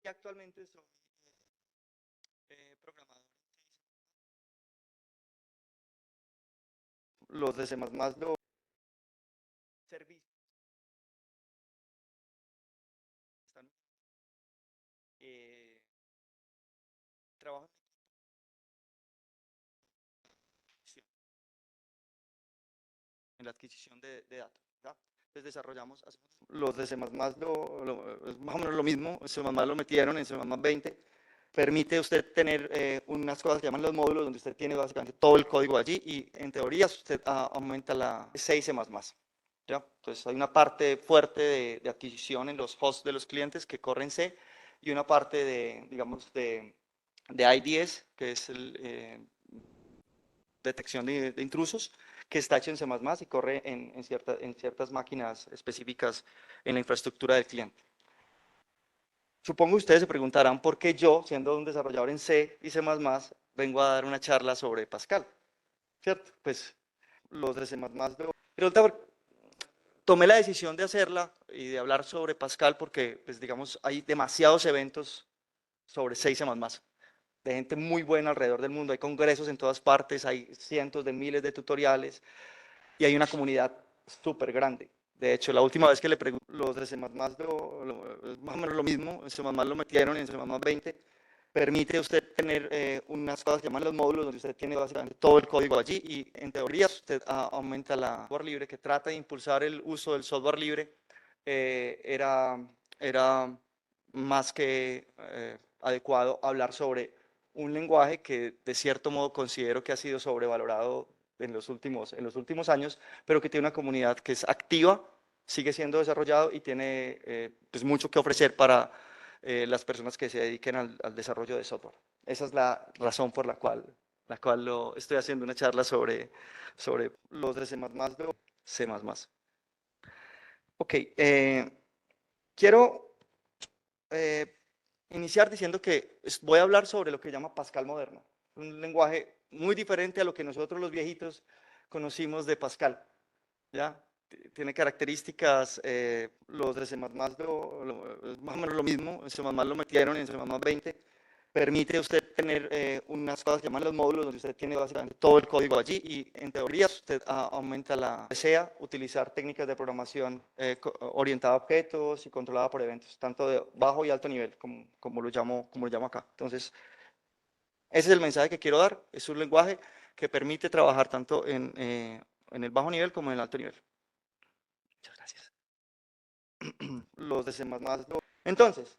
y actualmente soy programador. Los de C++ lo servicios están, eh, trabajo en la adquisición de datos, ¿ya? Entonces desarrollamos, los de C++ es más o menos lo mismo, en C++ lo metieron en C++ 20, permite usted tener unas cosas que llaman los módulos, donde usted tiene básicamente todo el código allí y en teoría usted aumenta la C y C++. ¿Ya? Entonces hay una parte fuerte de adquisición en los hosts de los clientes que corren C y una parte de, digamos, de IDS, que es el, detección de intrusos, que está hecho en C++ y corre en ciertas máquinas específicas en la infraestructura del cliente. Supongo que ustedes se preguntarán por qué yo, siendo un desarrollador en C y C++, vengo a dar una charla sobre Pascal, ¿cierto? Pues los de C++, resulta, tomé la decisión de hacerla y de hablar sobre Pascal porque, pues digamos, hay demasiados eventos sobre C y C++, de gente muy buena alrededor del mundo, hay congresos en todas partes, hay cientos de miles de tutoriales y hay una comunidad súper grande. De hecho, la última vez que le pregunté, los de C++ más o menos lo mismo, en C++ lo metieron en C++ 20, permite usted tener unas cosas que llaman los módulos, donde usted tiene básicamente todo el código allí y en teoría usted aumenta la software libre, que trata de impulsar el uso del software libre, era más que adecuado hablar sobre un lenguaje que de cierto modo considero que ha sido sobrevalorado en los últimos años, pero que tiene una comunidad que es activa, sigue siendo desarrollado y tiene pues mucho que ofrecer para las personas que se dediquen al desarrollo de software. Esa es la razón por la cual estoy haciendo una charla sobre los de C++, C++. Ok, quiero iniciar diciendo que voy a hablar sobre lo que llama Pascal moderno, un lenguaje muy diferente a lo que nosotros los viejitos conocimos de Pascal, ¿ya? Tiene características, los de C++ más o menos lo mismo, en C++ lo metieron en C++ 20, permite usted tener unas cosas que llaman los módulos, donde usted tiene básicamente todo el código allí y en teoría usted aumenta la desea utilizar técnicas de programación orientada a objetos y controlada por eventos, tanto de bajo y alto nivel, como lo llamo acá. Entonces, ese es el mensaje que quiero dar, es un lenguaje que permite trabajar tanto en el bajo nivel como en el alto nivel. Muchas gracias. Los de C++. Entonces,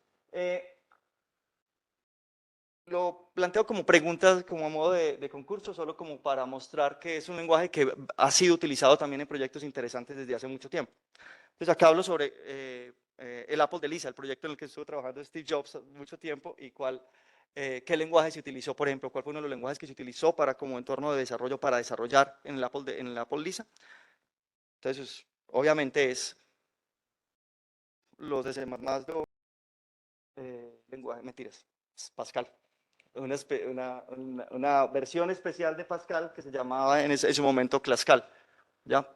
lo planteo como preguntas, como a modo de concurso, solo como para mostrar que es un lenguaje que ha sido utilizado también en proyectos interesantes desde hace mucho tiempo. Entonces acá hablo sobre el Apple de Lisa, el proyecto en el que estuvo trabajando Steve Jobs mucho tiempo y qué lenguaje se utilizó, por ejemplo, cuál fue uno de los lenguajes que se utilizó para como entorno de desarrollo para desarrollar en el Apple Lisa. Entonces, obviamente es los de C++, lenguaje, mentiras, Pascal. Una versión especial de Pascal que se llamaba en ese momento Clascal, ¿ya?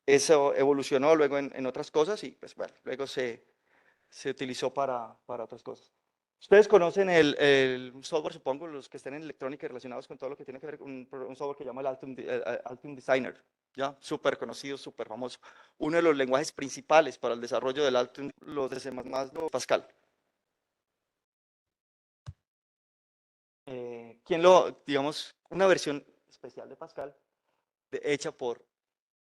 Eso evolucionó luego en otras cosas y pues bueno, luego se utilizó para otras cosas. Ustedes conocen el software, supongo, los que estén en electrónica y relacionados con todo lo que tiene que ver con un software que llama el Altium Designer, ¿ya? Súper conocido, súper famoso. Uno de los lenguajes principales para el desarrollo del Altium, los de C++, Pascal. Digamos, una versión especial de Pascal, hecha por,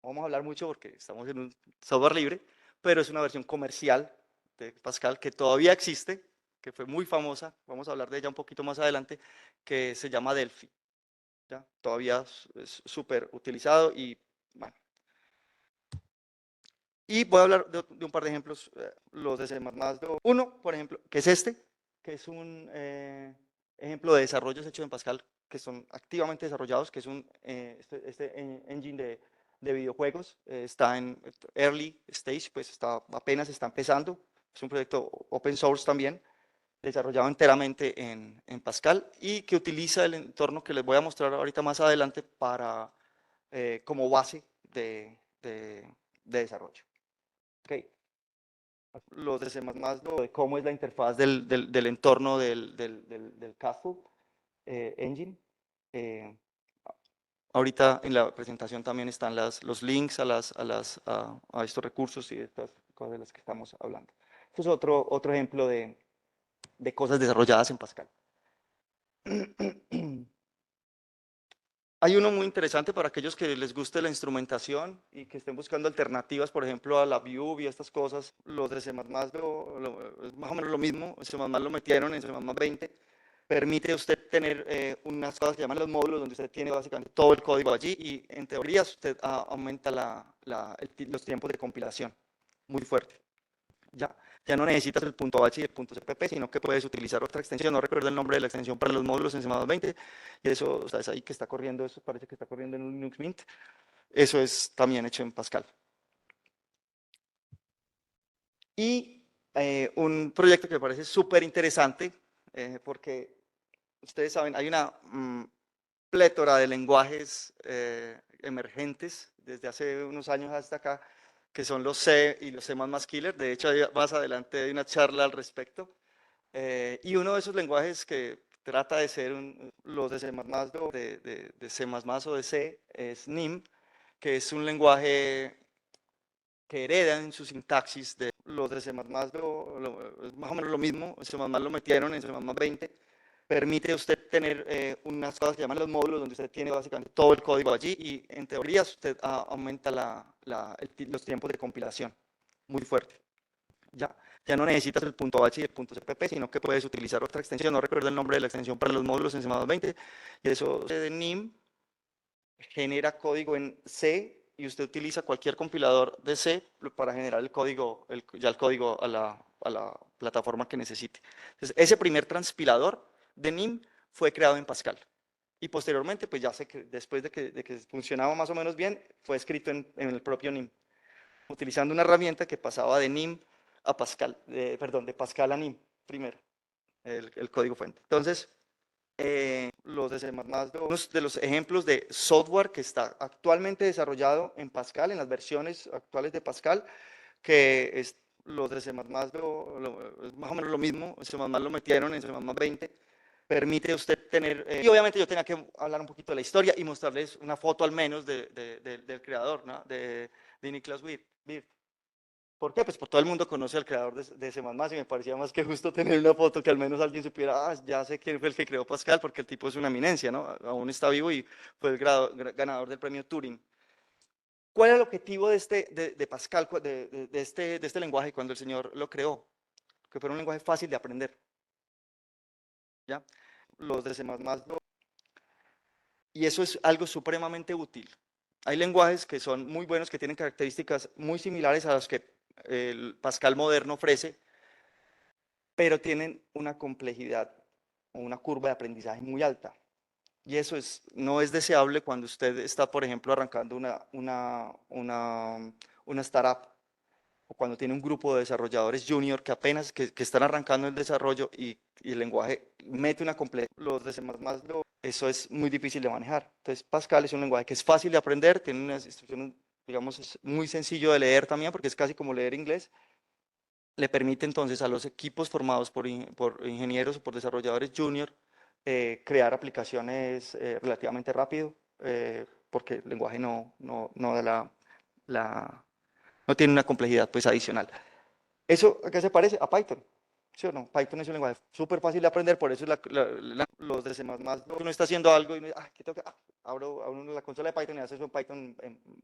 vamos a hablar mucho porque estamos en un software libre, pero es una versión comercial de Pascal que todavía existe, que fue muy famosa, vamos a hablar de ella un poquito más adelante, que se llama Delphi. ¿Ya? Todavía es súper utilizado y bueno. Y voy a hablar de un par de ejemplos, los de C++. Uno, por ejemplo, que es este, que es un ejemplo de desarrollos hechos en Pascal, que son activamente desarrollados, que es este engine de videojuegos, está en early stage, pues apenas está empezando, es un proyecto open source también, desarrollado enteramente en Pascal y que utiliza el entorno que les voy a mostrar ahorita más adelante como base de desarrollo. Okay. los de C++, lo de cómo es la interfaz del entorno del Castle Engine. Eh, Ahorita en la presentación también están los links a estos recursos y estas cosas de las que estamos hablando. Esto es otro ejemplo de cosas desarrolladas en Pascal. Hay uno muy interesante para aquellos que les guste la instrumentación y que estén buscando alternativas, por ejemplo, a la Vue y estas cosas. Los de C++ es más o menos lo mismo. En C++ lo metieron en C++ 20. Permite usted tener unas cosas que llaman los módulos, donde usted tiene básicamente todo el código allí y en teoría usted aumenta los tiempos de compilación muy fuerte. Ya no necesitas el punto .h y el punto .cpp, sino que puedes utilizar otra extensión. No recuerdo el nombre de la extensión para los módulos en CMA 20, y eso, o sea, es ahí que está corriendo, eso parece que está corriendo en un Linux Mint. Eso es también hecho en Pascal. Y un proyecto que me parece súper interesante, porque ustedes saben, hay una plétora de lenguajes emergentes desde hace unos años hasta acá, que son los C y los C++ Killer. De hecho, más adelante hay una charla al respecto. Y uno de esos lenguajes que trata de ser los de C++, de C++ o de C, es NIM, que es un lenguaje que hereda en su sintaxis de los de C++, es más o menos lo mismo. En C++ lo metieron en C++ 20. Permite usted tener unas cosas que llaman los módulos, donde usted tiene básicamente todo el código allí y en teoría usted aumenta los tiempos de compilación muy fuerte. Ya no necesitas el punto .h y el punto .cpp, sino que puedes utilizar otra extensión. No recuerdo el nombre de la extensión para los módulos en C++ 20. Y eso de NIM genera código en C y usted utiliza cualquier compilador de C para generar el código, ya el código a la plataforma que necesite. Entonces, ese primer transpilador de NIM fue creado en Pascal. Y posteriormente, pues ya sé que después de que funcionaba más o menos bien, fue escrito en el propio NIM, utilizando una herramienta que pasaba de NIM a Pascal, perdón, de Pascal a NIM primero, el código fuente. Entonces, los de C++, unos de los ejemplos de software que está actualmente desarrollado en Pascal, en las versiones actuales de Pascal, que es los de C++, es más o menos lo mismo. En C++ lo metieron en C++ 20. Permite usted tener, y obviamente yo tenía que hablar un poquito de la historia y mostrarles una foto al menos del creador, ¿no? de Niklas Wirth. ¿Por qué? Pues por todo el mundo conoce al creador de C++ y me parecía más que justo tener una foto que al menos alguien supiera, ya sé quién fue el que creó Pascal, porque el tipo es una eminencia, ¿no? Aún está vivo y fue el ganador del premio Turing. ¿Cuál era el objetivo de Pascal, de este lenguaje cuando el señor lo creó? Que fuera un lenguaje fácil de aprender. ¿Ya? Los de C++, y eso es algo supremamente útil. Hay lenguajes que son muy buenos, que tienen características muy similares a las que el Pascal moderno ofrece, pero tienen una complejidad o una curva de aprendizaje muy alta. Y eso no es deseable cuando usted está, por ejemplo, arrancando una startup o cuando tiene un grupo de desarrolladores junior que apenas que están arrancando el desarrollo y el lenguaje mete una complejidad. Los de C++, eso es muy difícil de manejar. Entonces, Pascal es un lenguaje que es fácil de aprender, tiene unas instrucciones, digamos, es muy sencillo de leer también, porque es casi como leer inglés. Le permite entonces a los equipos formados por ingenieros o por desarrolladores junior crear aplicaciones relativamente rápido, porque el lenguaje no da no tiene una complejidad pues adicional. ¿Eso a qué se parece? A Python. ¿Sí o no? Python es un lenguaje súper fácil de aprender, por eso los de C++, uno está haciendo algo y ¿qué tengo que? Abro la consola de Python y hace eso en Python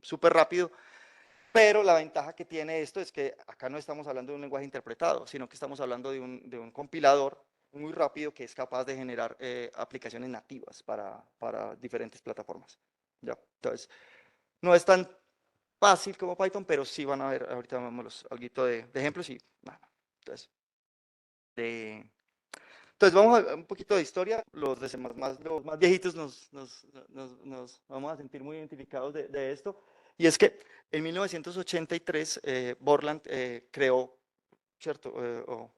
súper rápido. Pero la ventaja que tiene esto es que acá no estamos hablando de un lenguaje interpretado, sino que estamos hablando de un compilador muy rápido que es capaz de generar aplicaciones nativas para diferentes plataformas. ¿Ya? Entonces, no es tan fácil como Python, pero sí van a ver, ahorita vamos algo de ejemplos y bueno, entonces, de, vamos a un poquito de historia. Los de los más viejitos nos vamos a sentir muy identificados de esto. Y es que en 1983 Borland creó, ¿cierto?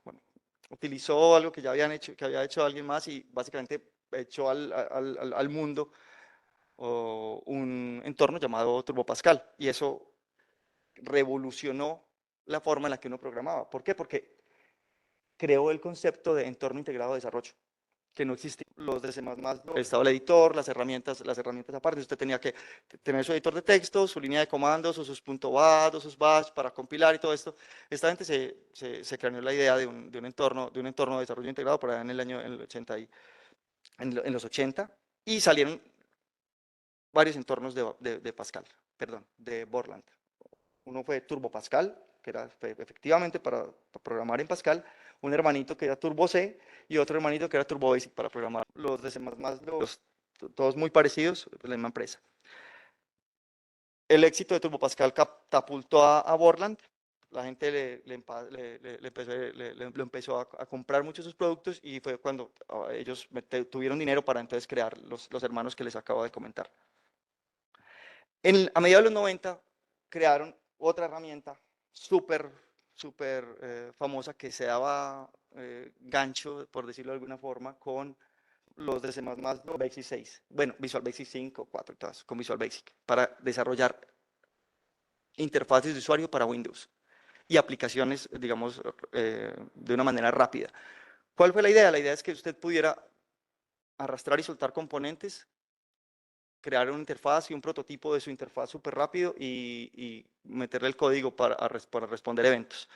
Bueno, utilizó algo que ya que había hecho alguien más y básicamente echó al mundo un entorno llamado Turbo Pascal. Y eso revolucionó la forma en la que uno programaba. ¿Por qué? Porque creó el concepto de entorno integrado de desarrollo, que no existía. Los de C++, estaba el editor, las herramientas aparte. Usted tenía que tener su editor de texto, su línea de comandos, o sus .bat, o sus bash para compilar y todo esto. Esta gente se craneó la idea de un entorno de desarrollo integrado por allá en el año en el 80 en los 80, y salieron varios entornos de Pascal, perdón, de Borland. Uno fue Turbo Pascal, que era efectivamente para programar en Pascal, un hermanito que era Turbo C y otro hermanito que era Turbo Basic para programar. Los de C++, todos muy parecidos, pues la misma empresa. El éxito de Turbo Pascal catapultó a Borland. La gente lo empezó a comprar muchos sus productos, y fue cuando ellos tuvieron dinero para entonces crear los hermanos que les acabo de comentar. A mediados de los 90 crearon otra herramienta súper famosa, que se daba gancho, por decirlo de alguna forma, con los de C++, Basic 6, bueno, Visual Basic 5, 4 y todas, con Visual Basic, para desarrollar interfaces de usuario para Windows y aplicaciones, digamos, de una manera rápida. ¿Cuál fue la idea? La idea es que usted pudiera arrastrar y soltar componentes, crear una interfaz y un prototipo de su interfaz súper rápido, y meterle el código para responder eventos.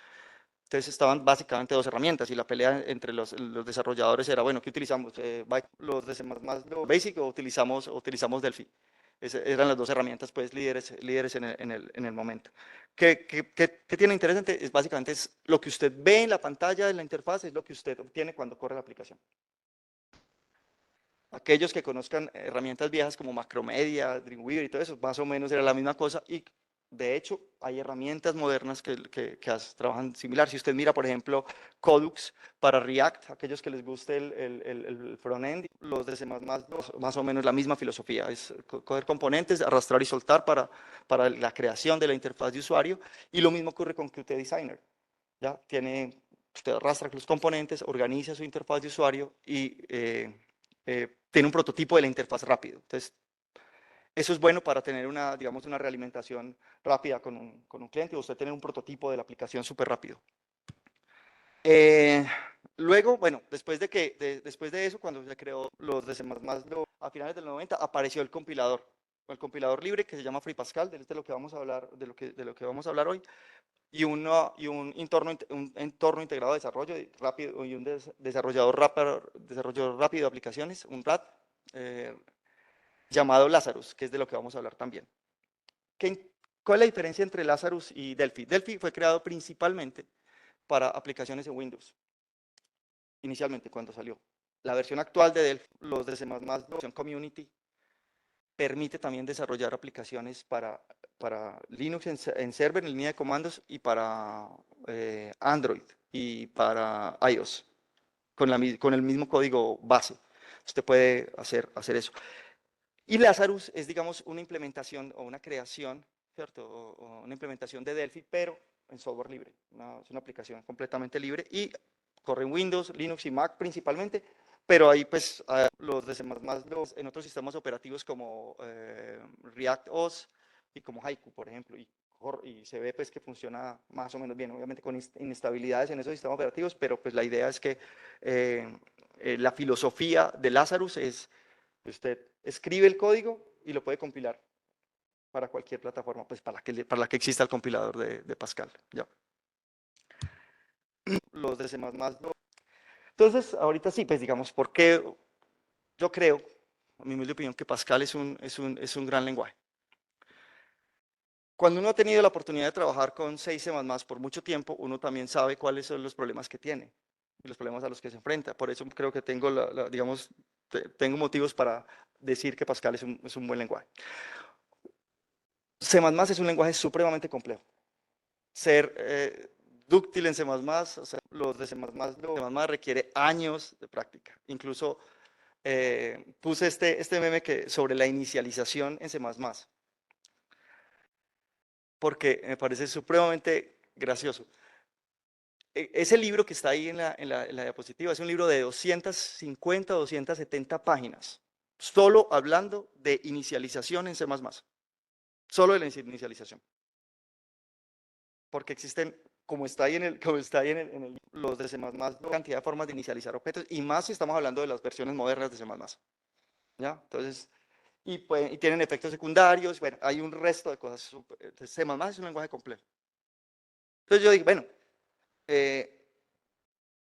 Entonces estaban básicamente dos herramientas, y la pelea entre los desarrolladores era, bueno, ¿qué utilizamos? ¿Los de C++, Basic, o utilizamos Delphi? Eran las dos herramientas, pues, líderes en el momento. ¿Qué tiene interesante? Básicamente es lo que usted ve en la pantalla de la interfaz, es lo que usted obtiene cuando corre la aplicación. Aquellos que conozcan herramientas viejas como Macromedia, Dreamweaver y todo eso, más o menos era la misma cosa, y de hecho hay herramientas modernas que trabajan similar. Si usted mira, por ejemplo, Codux para React, aquellos que les guste el frontend, los de C++, más o menos la misma filosofía, es coger componentes, arrastrar y soltar para la creación de la interfaz de usuario, y lo mismo ocurre con Qt Designer. ¿Ya? Usted arrastra los componentes, organiza su interfaz de usuario y tiene un prototipo de la interfaz rápido. Entonces, eso es bueno para tener digamos, una realimentación rápida con un cliente, o usted tener un prototipo de la aplicación súper rápido. Luego, bueno, después de eso, cuando se creó los de C++, a finales del 90, apareció el compilador libre, que se llama Free Pascal, de lo que vamos a hablar, de lo que vamos a hablar hoy, y un entorno integrado de desarrollo rápido, y un desarrollador rápido de aplicaciones, un RAD, llamado Lazarus, que es de lo que vamos a hablar también. ¿Cuál es la diferencia entre Lazarus y Delphi? Delphi fue creado principalmente para aplicaciones en Windows, inicialmente cuando salió. La versión actual de Delphi, los de C++, la versión Community, permite también desarrollar aplicaciones para Linux en server, en línea de comandos, y para Android y para iOS, con el mismo código base. Usted puede hacer eso. Y Lazarus es, digamos, una implementación o una creación, ¿cierto? O una implementación de Delphi, pero en software libre. Es una aplicación completamente libre, y corre en Windows, Linux y Mac principalmente, pero ahí pues los de C++, en otros sistemas operativos como ReactOS y como Haiku, por ejemplo, y se ve pues que funciona más o menos bien, obviamente con inestabilidades en esos sistemas operativos, pero pues la idea es que la filosofía de Lazarus es: usted escribe el código y lo puede compilar para cualquier plataforma, pues para la que exista el compilador de Pascal. ¿Ya? Los de C++. Entonces, ahorita sí, pues digamos, ¿por qué yo creo, a mi humilde opinión, que Pascal es un gran lenguaje? Cuando uno ha tenido la oportunidad de trabajar con 6 C++ por mucho tiempo, uno también sabe cuáles son los problemas que tiene y los problemas a los que se enfrenta. Por eso creo que tengo, digamos, tengo motivos para decir que Pascal es un buen lenguaje. C++ es un lenguaje supremamente complejo. Ser dúctil en C++, o sea, los de C++, requiere años de práctica. Incluso puse este meme sobre la inicialización en C++, porque me parece supremamente gracioso. Ese libro que está ahí en la diapositiva es un libro de 250 o 270 páginas, solo hablando de inicialización en C++, solo de la inicialización. Porque existen como está ahí como está ahí los de C++, la cantidad de formas de inicializar objetos, y más si estamos hablando de las versiones modernas de C++, ¿ya? Entonces, y tienen efectos secundarios, bueno, hay un resto de cosas. C++ es un lenguaje complejo. Entonces yo digo, bueno,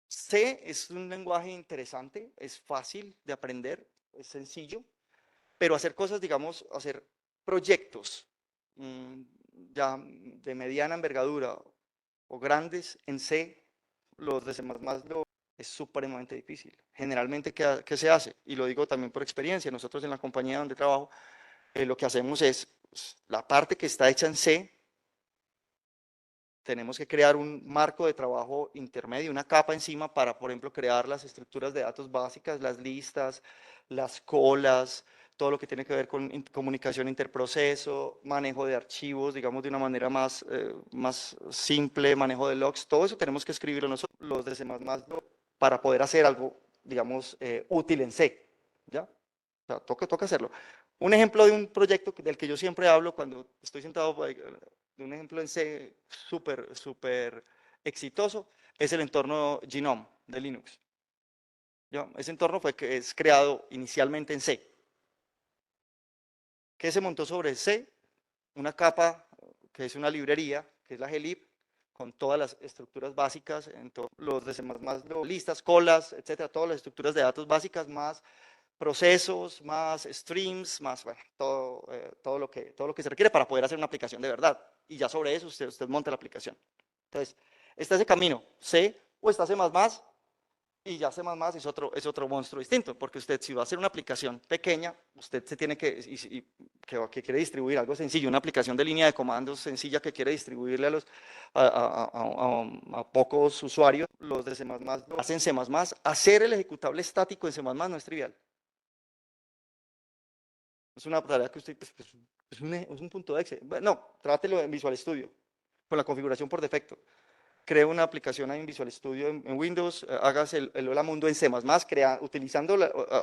C es un lenguaje interesante, es fácil de aprender, es sencillo, pero hacer cosas, digamos, hacer proyectos mm, ya de mediana envergadura o grandes en C, los de C++ es supremamente difícil. Generalmente, ¿qué se hace? Y lo digo también por experiencia, nosotros en la compañía donde trabajo, lo que hacemos es, la parte que está hecha en C, tenemos que crear un marco de trabajo intermedio, una capa encima para, por ejemplo, crear las estructuras de datos básicas, las listas, las colas, todo lo que tiene que ver con comunicación interproceso, manejo de archivos, digamos, de una manera más simple, manejo de logs, todo eso tenemos que escribirlo nosotros, los de C++, para poder hacer algo, digamos, útil en C, ¿ya? O sea, toca hacerlo. Un ejemplo de un proyecto del que yo siempre hablo cuando estoy sentado, de un ejemplo en C súper exitoso, es el entorno Genome de Linux. ¿Ya? Ese entorno es creado inicialmente en C. ¿Qué se montó sobre C? Una capa que es una librería, que es la glib, con todas las estructuras básicas, en los de C++, listas, colas, etcétera, todas las estructuras de datos básicas, más procesos, más streams, más, bueno, todo lo que se requiere para poder hacer una aplicación de verdad. Y ya sobre eso usted monta la aplicación. Entonces, está ese camino, C o está C++, y ya C++ es otro monstruo distinto, porque usted si va a hacer una aplicación pequeña, usted se tiene que quiere distribuir algo sencillo, una aplicación de línea de comandos sencilla que quiere distribuirle a pocos usuarios, los de C++ hacen C++, hacer el ejecutable estático en C++ no es trivial. Es una tarea que usted, es un punto de Excel. No, trátelo en Visual Studio, con la configuración por defecto. Cree una aplicación ahí en Visual Studio en Windows, hágase el Hola Mundo en C++, utilizando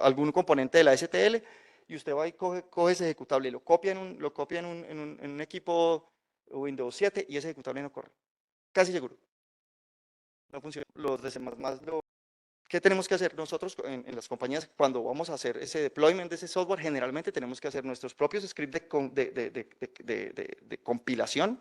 algún componente de la STL, y usted va y coge ese ejecutable, lo copia en un equipo Windows 7 y ese ejecutable no corre. Casi seguro. No funciona. Los de C++, ¿qué tenemos que hacer nosotros en las compañías cuando vamos a hacer ese deployment de ese software? Generalmente tenemos que hacer nuestros propios scripts de compilación.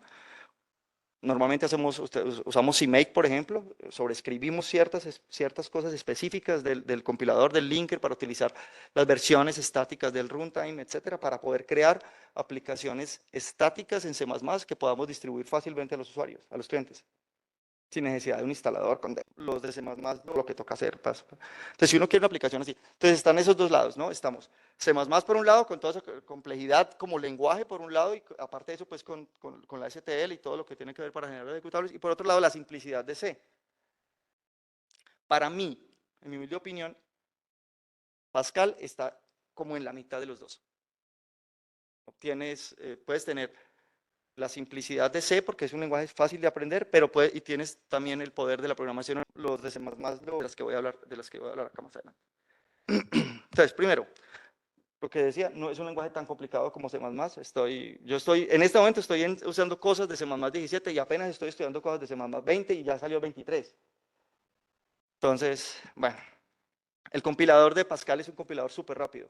Normalmente usamos CMake, por ejemplo, sobreescribimos ciertas cosas específicas del compilador, del linker, para utilizar las versiones estáticas del runtime, etcétera, para poder crear aplicaciones estáticas en C++ que podamos distribuir fácilmente a los usuarios, a los clientes, sin necesidad de un instalador con los de C++, lo que toca hacer. Entonces, si uno quiere una aplicación así, entonces están esos dos lados, ¿no? Estamos C++ por un lado, con toda esa complejidad como lenguaje por un lado, y aparte de eso, pues con la STL y todo lo que tiene que ver para generar ejecutables, y por otro lado, la simplicidad de C. Para mí, en mi humilde opinión, Pascal está como en la mitad de los dos. Puedes tener la simplicidad de C, porque es un lenguaje fácil de aprender, pero y tienes también el poder de la programación, los de C++, de las que voy a hablar, acá más adelante. Entonces, primero, lo que decía, no es un lenguaje tan complicado como C++. En este momento estoy usando cosas de C++ 17 y apenas estoy estudiando cosas de C++ 20 y ya salió 23. Entonces, bueno, el compilador de Pascal es un compilador súper rápido.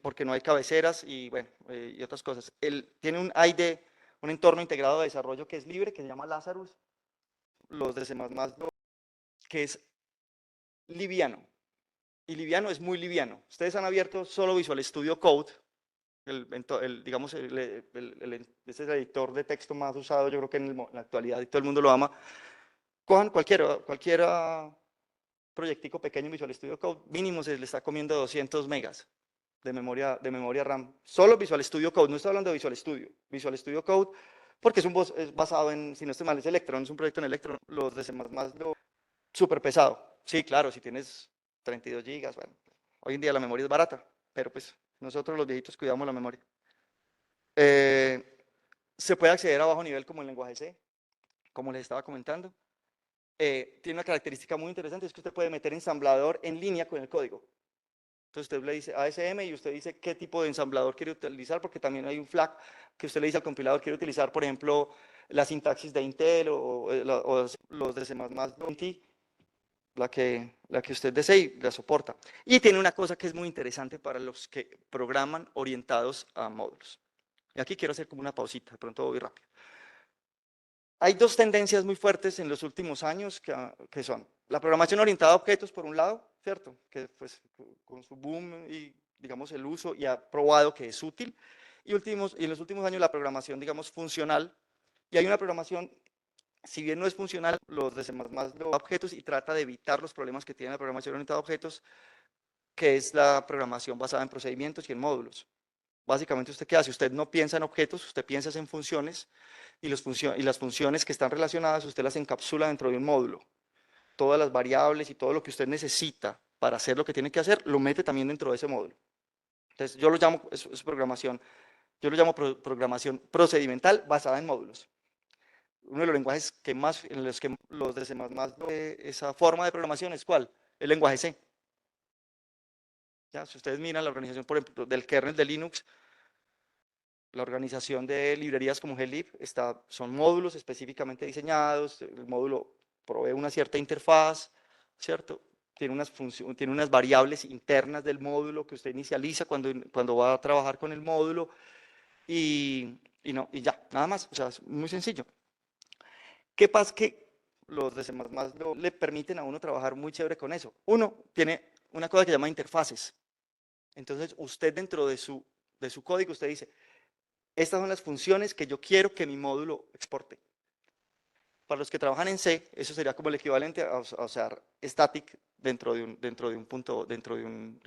Porque no hay cabeceras y, bueno, y otras cosas. Él tiene un IDE, un entorno integrado de desarrollo que es libre, que se llama Lazarus. Los de C++, que es liviano. Y liviano es muy liviano. Ustedes han abierto solo Visual Studio Code, digamos, ese es el editor de texto más usado, yo creo que en la actualidad, y todo el mundo lo ama. Cojan cualquiera proyectico pequeño en Visual Studio Code, mínimo se le está comiendo 200 megas de memoria RAM. Solo Visual Studio Code, no estoy hablando de Visual Studio. Visual Studio Code, porque es basado en, si no estoy mal, es Electron, es un proyecto en Electron. Los de C++, súper pesado. Sí, claro, si tienes 32 gigas, bueno, hoy en día la memoria es barata, pero pues nosotros los viejitos cuidamos la memoria. Se puede acceder a bajo nivel como el lenguaje C, como les estaba comentando. Tiene una característica muy interesante, es que usted puede meter ensamblador en línea con el código. Entonces usted le dice ASM y usted dice qué tipo de ensamblador quiere utilizar, porque también hay un flag que usted le dice al compilador, quiere utilizar, por ejemplo, la sintaxis de Intel o los de C++ la que usted desee y la soporta. Y tiene una cosa que es muy interesante para los que programan orientados a módulos. Y aquí quiero hacer como una pausita, de pronto voy rápido. Hay dos tendencias muy fuertes en los últimos años que son la programación orientada a objetos, por un lado, ¿cierto? Que pues con su boom y digamos el uso y ha probado que es útil. Y en los últimos años la programación, digamos, funcional. Y hay una programación, si bien no es funcional, los de C++ lo objetos y trata de evitar los problemas que tiene la programación orientada a objetos, que es la programación basada en procedimientos y en módulos. Básicamente, ¿usted qué hace? Usted no piensa en objetos, usted piensa en funciones y las funciones que están relacionadas, usted las encapsula dentro de un módulo. Todas las variables y todo lo que usted necesita para hacer lo que tiene que hacer, lo mete también dentro de ese módulo. Entonces, yo lo llamo, es programación, yo lo llamo programación procedimental basada en módulos. Uno de los lenguajes que más, en los que los de C++, esa forma de programación es ¿cuál? El lenguaje C. ¿Ya? Si ustedes miran la organización, por ejemplo, del kernel de Linux, la organización de librerías como glib son módulos específicamente diseñados, el módulo provee una cierta interfaz, ¿cierto? Tiene unas variables internas del módulo que usted inicializa cuando va a trabajar con el módulo y ya, nada más, o sea, es muy sencillo. ¿Qué pasa? Que los de C++ le permiten a uno trabajar muy chévere con eso. Uno tiene una cosa que se llama interfaces. Entonces, usted dentro de su código, usted dice, estas son las funciones que yo quiero que mi módulo exporte. Para los que trabajan en C, eso sería como el equivalente a usar static dentro de un punto, dentro de un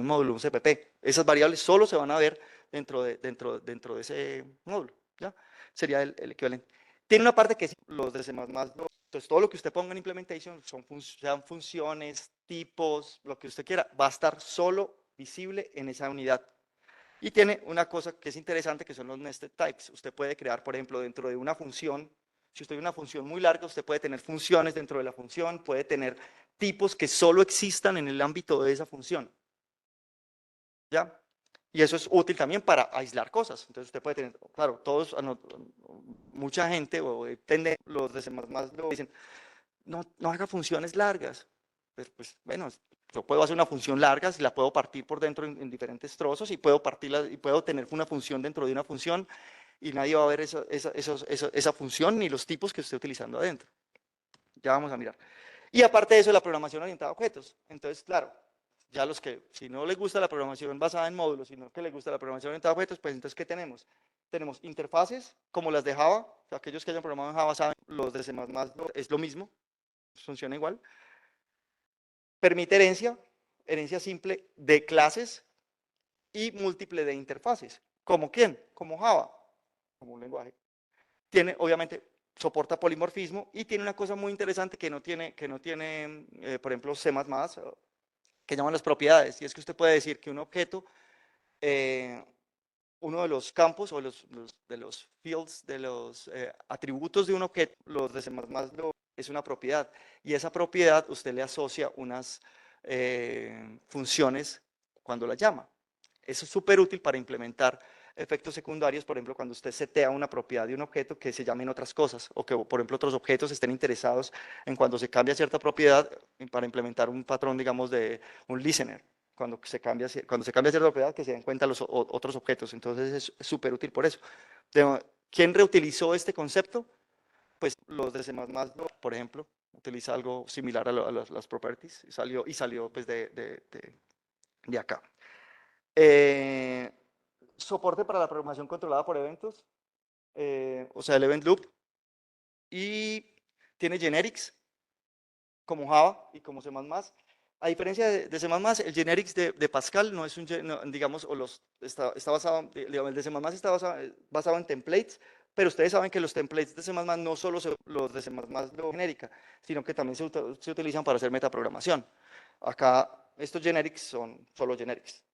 módulo, un CPP. Esas variables solo se van a ver dentro de ese módulo, ¿ya? Sería el equivalente. Tiene una parte que es los de C++, entonces todo lo que usted ponga en implementation, sean funciones, tipos, lo que usted quiera, va a estar solo visible en esa unidad. Y tiene una cosa que es interesante, que son los nested types. Usted puede crear, por ejemplo, dentro de una función, si usted tiene una función muy larga, usted puede tener funciones dentro de la función, puede tener tipos que solo existan en el ámbito de esa función. ¿Ya? Y eso es útil también para aislar cosas. Entonces usted puede tener, claro, mucha gente, los de C++ lo dicen, no haga funciones largas. Pues bueno, yo puedo hacer una función larga, si la puedo partir por dentro en diferentes trozos y puedo partirla y puedo tener una función dentro de una función y nadie va a ver esa función ni los tipos que esté utilizando adentro. Ya vamos a mirar. Y aparte de eso, la programación orientada a objetos. Entonces, claro, ya si no les gusta la programación basada en módulos, sino que les gusta la programación orientada a objetos, pues entonces, ¿qué tenemos? Tenemos interfaces como las de Java, o sea, aquellos que hayan programado en Java saben, los de C++ es lo mismo, funciona igual. Permite herencia simple de clases y múltiple de interfaces. ¿Como quién? Como Java, como un lenguaje. Tiene, obviamente, soporta polimorfismo y tiene una cosa muy interesante que no tiene por ejemplo, C++, que llaman las propiedades. Y es que usted puede decir que un objeto, uno de los campos o de los fields, de los atributos de un objeto, los de C++ es una propiedad. Y esa propiedad usted le asocia unas funciones cuando la llama. Eso es súper útil para implementar efectos secundarios, por ejemplo, cuando usted setea una propiedad de un objeto que se llamen otras cosas, o que, por ejemplo, otros objetos estén interesados en cuando se cambia cierta propiedad para implementar un patrón, digamos, de un listener. Cuando se cambia cierta propiedad, que se den cuenta los otros objetos. Entonces es súper útil por eso. ¿Quién reutilizó este concepto? Pues los de C++, por ejemplo, utiliza algo similar a las properties y salió pues de acá. Soporte para la programación controlada por eventos, o sea, el event loop, y tiene generics como Java y como C++. A diferencia de C++, el generics de Pascal no es un, digamos, está basado, digamos, el de C++ está basado en templates, pero ustedes saben que los templates de C++ no solo los de C++ de genérica, sino que también se utilizan para hacer metaprogramación. Acá estos generics son solo generics,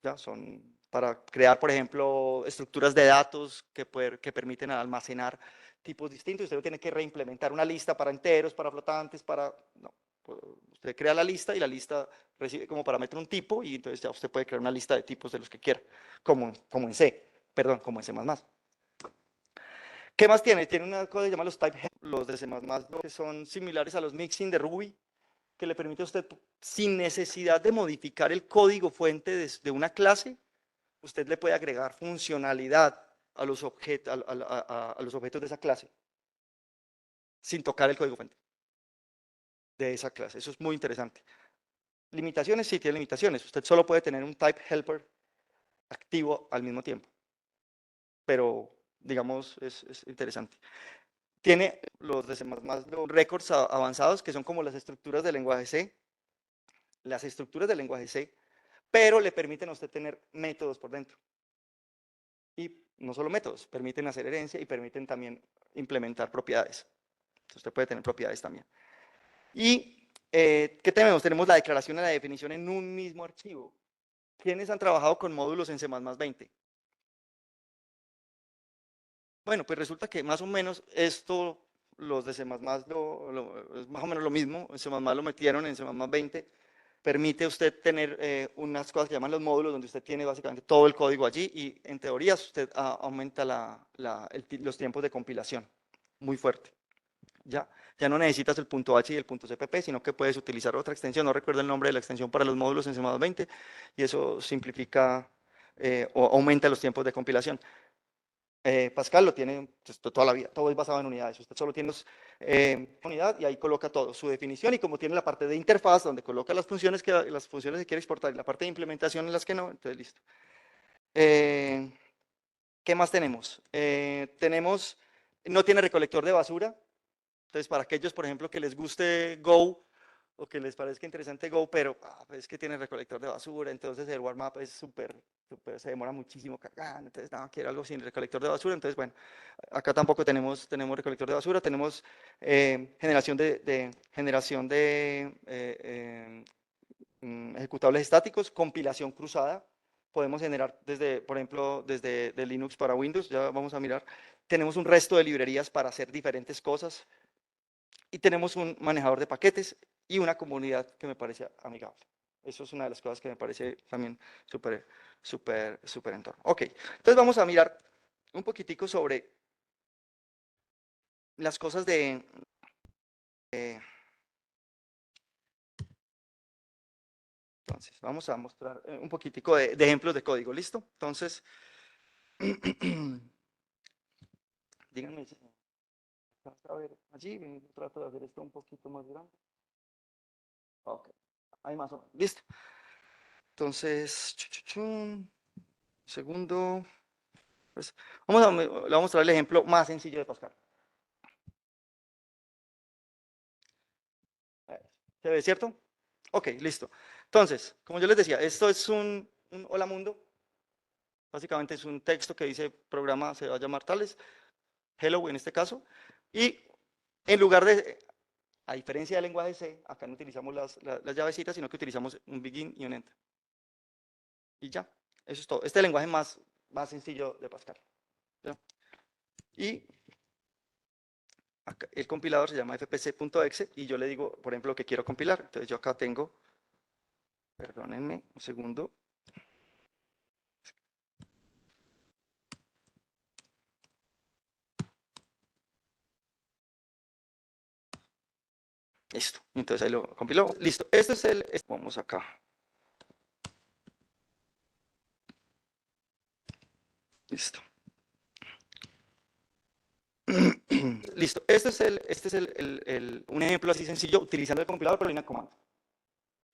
¿ya? Son para crear, por ejemplo, estructuras de datos que permiten almacenar tipos distintos. Usted no tiene que reimplementar una lista para enteros, para flotantes, no. Usted crea la lista y la lista recibe como parámetro un tipo y entonces ya usted puede crear una lista de tipos de los que quiera, como en C, perdón, como en C++. ¿Qué más tiene? Tiene una cosa que se llama los type los de C++, que son similares a los mixin de Ruby, que le permite a usted, sin necesidad de modificar el código fuente de una clase, usted le puede agregar funcionalidad a los, a los objetos de esa clase, sin tocar el código fuente de esa clase. Eso es muy interesante. Limitaciones, sí tiene limitaciones. Usted solo puede tener un type helper activo al mismo tiempo. Pero, digamos, es interesante. Tiene los de C++, los records avanzados, que son como las estructuras del lenguaje C. Las estructuras del lenguaje C, pero le permiten a usted tener métodos por dentro. Y no solo métodos, permiten hacer herencia y permiten también implementar propiedades. Entonces, usted puede tener propiedades también. ¿Y qué tenemos? Tenemos la declaración y la definición en un mismo archivo. ¿Quiénes han trabajado con módulos en C++20? Bueno, pues resulta que más o menos esto, los de C++, es más o menos lo mismo. En C++ lo metieron en C++20. Permite usted tener unas cosas que llaman los módulos, donde usted tiene básicamente todo el código allí y en teoría usted aumenta los tiempos de compilación muy fuerte. Ya no necesitas el punto H y el punto CPP, sino que puedes utilizar otra extensión. No recuerdo el nombre de la extensión para los módulos en C++20 y eso simplifica o aumenta los tiempos de compilación. Pascal lo tiene pues, toda la vida, todo es basado en unidades. Usted solo tiene unidad y ahí coloca todo, su definición y como tiene la parte de interfaz donde coloca las funciones que quiere exportar y la parte de implementación en las que no, entonces listo. ¿Qué más tenemos? No tiene recolector de basura. Entonces, para aquellos, por ejemplo, que les guste Go o que les parezca interesante Go, pero pues es que tiene recolector de basura, entonces el warm-up es se demora muchísimo cargando, entonces no, quiero algo sin recolector de basura, entonces bueno, acá tampoco tenemos recolector de basura, tenemos generación de ejecutables estáticos, compilación cruzada, podemos generar desde, por ejemplo, desde de Linux para Windows, ya vamos a mirar, tenemos un resto de librerías para hacer diferentes cosas, y tenemos un manejador de paquetes y una comunidad que me parece amigable. Eso es una de las cosas que me parece también súper entorno. Ok, entonces vamos a mirar un poquitico sobre las cosas entonces, vamos a mostrar un poquitico de ejemplos de código, ¿listo? Entonces, díganme si a ver allí, trato de hacer esto un poquito más grande. Ok, ahí más o menos, listo. Entonces, segundo, pues, le voy a mostrar el ejemplo más sencillo de Pascal. ¿Se ve, cierto? Ok, listo. Entonces, como yo les decía, esto es un hola mundo. Básicamente es un texto que dice programa se va a llamar tales, hello en este caso. Y en lugar de, a diferencia del lenguaje C, acá no utilizamos las llavecitas, sino que utilizamos un begin y un end. Y ya, eso es todo. Este es el lenguaje más sencillo de Pascal. ¿Ya? Y acá, el compilador se llama fpc.exe y yo le digo, por ejemplo, lo que quiero compilar. Entonces yo acá tengo, perdónenme un segundo. Listo. Entonces ahí lo compiló. Listo. Este es vamos acá. Listo. Listo. Este es un ejemplo así sencillo utilizando el compilador por línea de comando.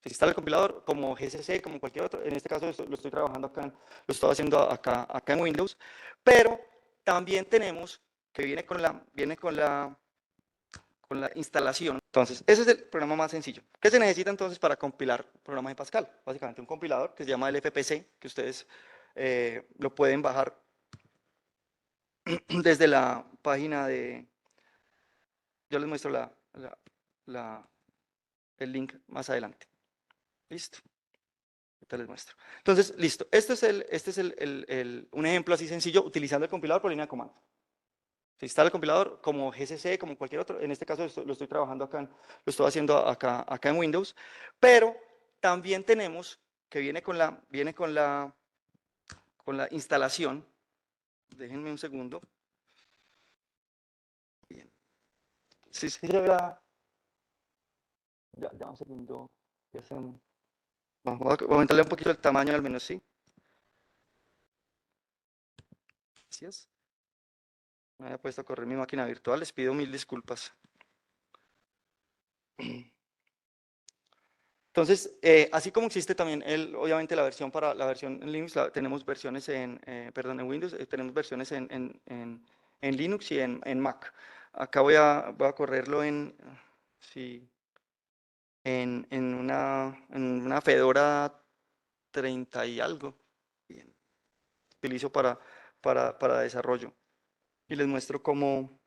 Se instala el compilador como GCC, como cualquier otro. En este caso lo estoy trabajando acá, lo estoy haciendo acá en Windows. Pero también tenemos que con la instalación. Entonces, ese es el programa más sencillo. ¿Qué se necesita entonces para compilar programas de Pascal? Básicamente un compilador que se llama el FPC, que ustedes lo pueden bajar desde la página de... Yo les muestro el link más adelante. Listo. Ahorita les muestro. Entonces, listo. Este es un ejemplo así sencillo utilizando el compilador por línea de comando. Se instala el compilador como GCC, como cualquier otro. En este caso lo estoy trabajando acá, lo estoy haciendo acá en Windows. Pero también tenemos que con la instalación. Déjenme un segundo. Sí, sí, se ve la... Ya un segundo. Ya vamos a aumentarle un poquito el tamaño al menos, ¿sí? Gracias. Me había puesto a correr mi máquina virtual, les pido mil disculpas. Entonces, así como existe también, obviamente, la versión para la versión en Linux, tenemos versiones perdón, en Windows, tenemos versiones en Linux y en Mac. Acá voy a correrlo sí, en una Fedora 30 y algo. Bien, utilizo para desarrollo. Y les muestro cómo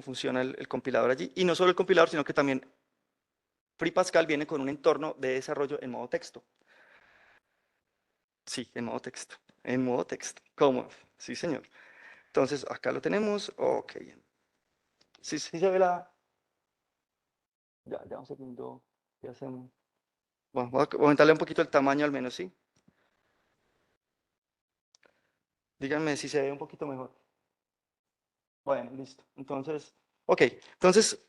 funciona el compilador allí. Y no solo el compilador, sino que también FreePascal viene con un entorno de desarrollo en modo texto. Sí, en modo texto. En modo texto. ¿Cómo? Sí, señor. Entonces, acá lo tenemos. Ok. Sí, sí se ve la... Ya un segundo. Ya hacemos. Bueno, voy a aumentarle un poquito el tamaño al menos, ¿sí? Díganme si se ve un poquito mejor. Bueno, listo. Entonces, ok. Entonces,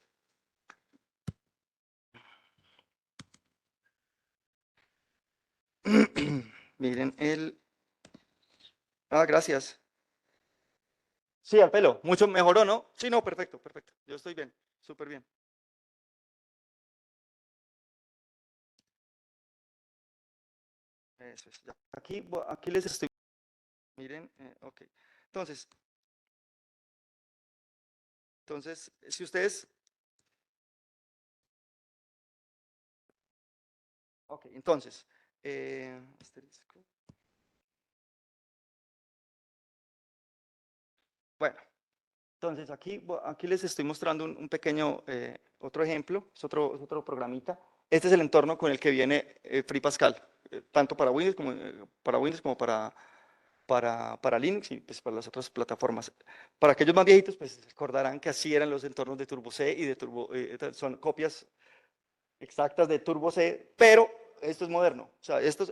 miren el... Ah, gracias. Sí, al pelo. Mucho mejoró, ¿no? Sí, no, perfecto, perfecto. Yo estoy bien, súper bien. Eso es, ya. Aquí les estoy... Miren, ok. Entonces, si ustedes... Ok, entonces, asterisco. Bueno, entonces aquí les estoy mostrando un pequeño, otro ejemplo, es otro programita. Este es el entorno con el que viene FreePascal, tanto para Windows como para Linux y pues para las otras plataformas. Para aquellos más viejitos, pues recordarán que así eran los entornos de Turbo C y de Turbo, son copias exactas de Turbo C, pero esto es moderno. O sea, esto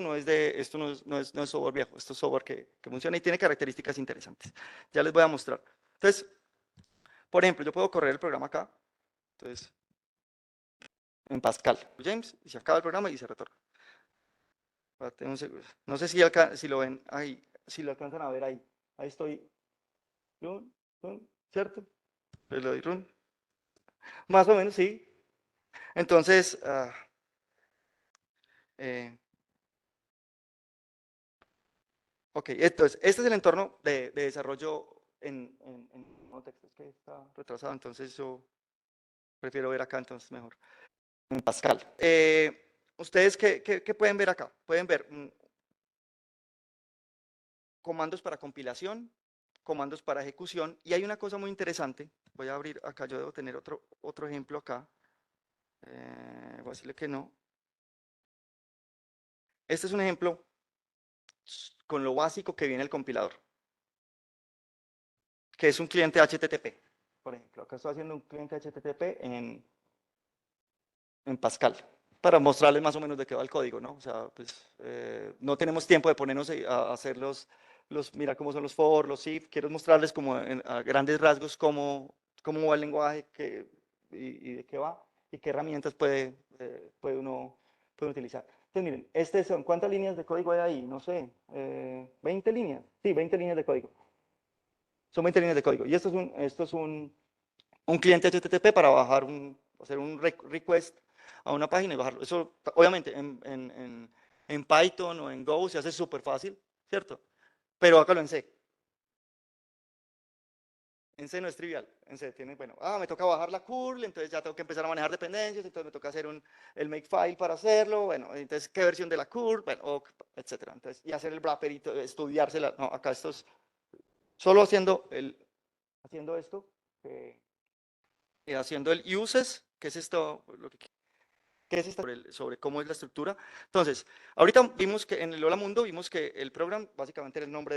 no es software viejo, esto es software que funciona y tiene características interesantes. Ya les voy a mostrar. Entonces, por ejemplo, yo puedo correr el programa acá, entonces, en Pascal, James, y se acaba el programa y se retorna. No sé si lo ven ahí, si lo alcanzan a ver ahí. Ahí estoy, run, run, ¿cierto? Le doy run. Más o menos, sí. Entonces, eh, ok, entonces, este es el entorno de desarrollo en contexto. Es que está retrasado, entonces yo prefiero ver acá, entonces mejor. En Pascal. ¿Ustedes qué pueden ver acá? Pueden ver comandos para compilación, comandos para ejecución, y hay una cosa muy interesante. Voy a abrir acá, yo debo tener otro ejemplo acá. Voy a decirle que no. Este es un ejemplo con lo básico que viene el compilador, que es un cliente HTTP. Por ejemplo, acá estoy haciendo un cliente HTTP en Pascal, para mostrarles más o menos de qué va el código, ¿no? O sea, pues no tenemos tiempo de ponernos a hacer mira cómo son los for, los if, quiero mostrarles como a grandes rasgos cómo va el lenguaje y de qué va y qué herramientas puede utilizar. Entonces, miren, ¿cuántas líneas de código hay ahí? No sé, 20 líneas. Sí, 20 líneas de código. Son 20 líneas de código. Y esto es un cliente HTTP para hacer un request a una página y bajarlo. Eso, obviamente, en Python o en Go se hace súper fácil, ¿cierto? Pero hágalo en C. En C no es trivial. En C tiene, bueno, me toca bajar la curl, entonces ya tengo que empezar a manejar dependencias, entonces me toca hacer el makefile para hacerlo, bueno, entonces qué versión de la curl, bueno, etcétera. Entonces, y hacer el wrapper y estudiársela. No, acá esto es solo haciendo esto, haciendo el uses, que es esto, qué es sobre cómo es la estructura. Entonces, ahorita vimos que en el Hola Mundo vimos que el program básicamente era el nombre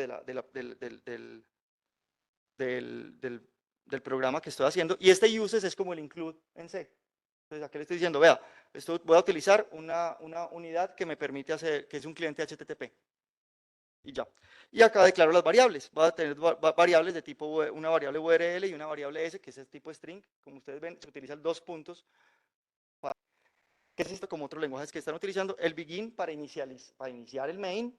del programa que estoy haciendo y este uses es como el include en C. Entonces, aquí le estoy diciendo, vea, voy a utilizar una unidad que me permite hacer, que es un cliente HTTP. y ya. Y acá declaro las variables. Voy a tener variables de tipo, una variable URL y una variable S, que es el tipo string. Como ustedes ven, se utilizan dos puntos. ¿Qué es esto? Como otros lenguajes que están utilizando. El begin para iniciar el main.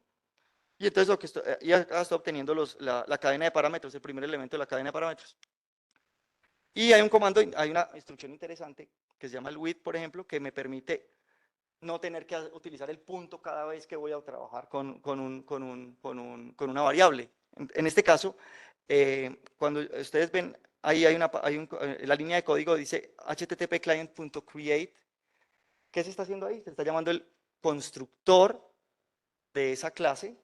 Y entonces lo que y acá estoy obteniendo la cadena de parámetros, el primer elemento de la cadena de parámetros. Y hay un comando, hay una instrucción interesante que se llama el with, por ejemplo, que me permite no tener que utilizar el punto cada vez que voy a trabajar con una variable. En este caso, cuando ustedes ven, ahí la línea de código dice http client.create. ¿Qué se está haciendo ahí? Se está llamando el constructor de esa clase,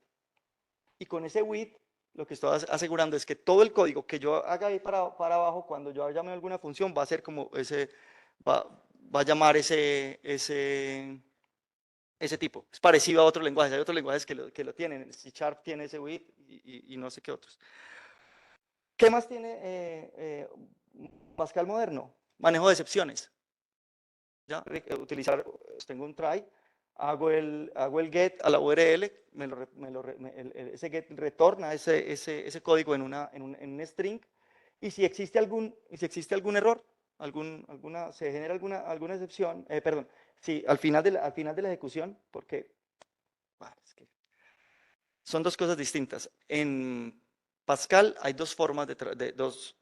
y con ese with lo que estoy asegurando es que todo el código que yo haga ahí para abajo, cuando yo llame alguna función, va a ser como va a llamar ese tipo. Es parecido a otros lenguajes. Hay otros lenguajes que lo tienen. C# tiene ese with y no sé qué otros. ¿Qué más tiene Pascal moderno? Manejo de excepciones. ¿Ya? Tengo un try, hago el get a la URL, ese get retorna ese código en un string, y si existe algún error, se genera alguna excepción, perdón, si al final de la ejecución, porque es que son dos cosas distintas. En Pascal hay dos formas dos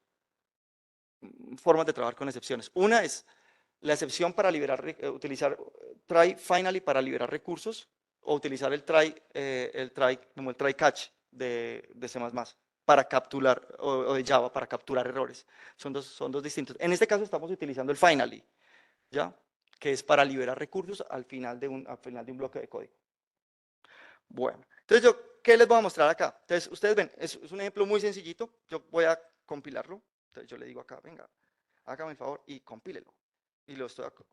formas de trabajar con excepciones. Una es la excepción para utilizar try finally para liberar recursos, o utilizar el try como el try catch de C++ para capturar, o de Java para capturar errores. Son dos distintos. En este caso estamos utilizando el finally, ¿ya? Que es para liberar recursos al final de un bloque de código. Bueno, entonces ¿qué les voy a mostrar acá? Entonces, ustedes ven, es un ejemplo muy sencillito. Yo voy a compilarlo. Entonces yo le digo acá, venga, hágame el favor y compílelo. Y lo estoy acá.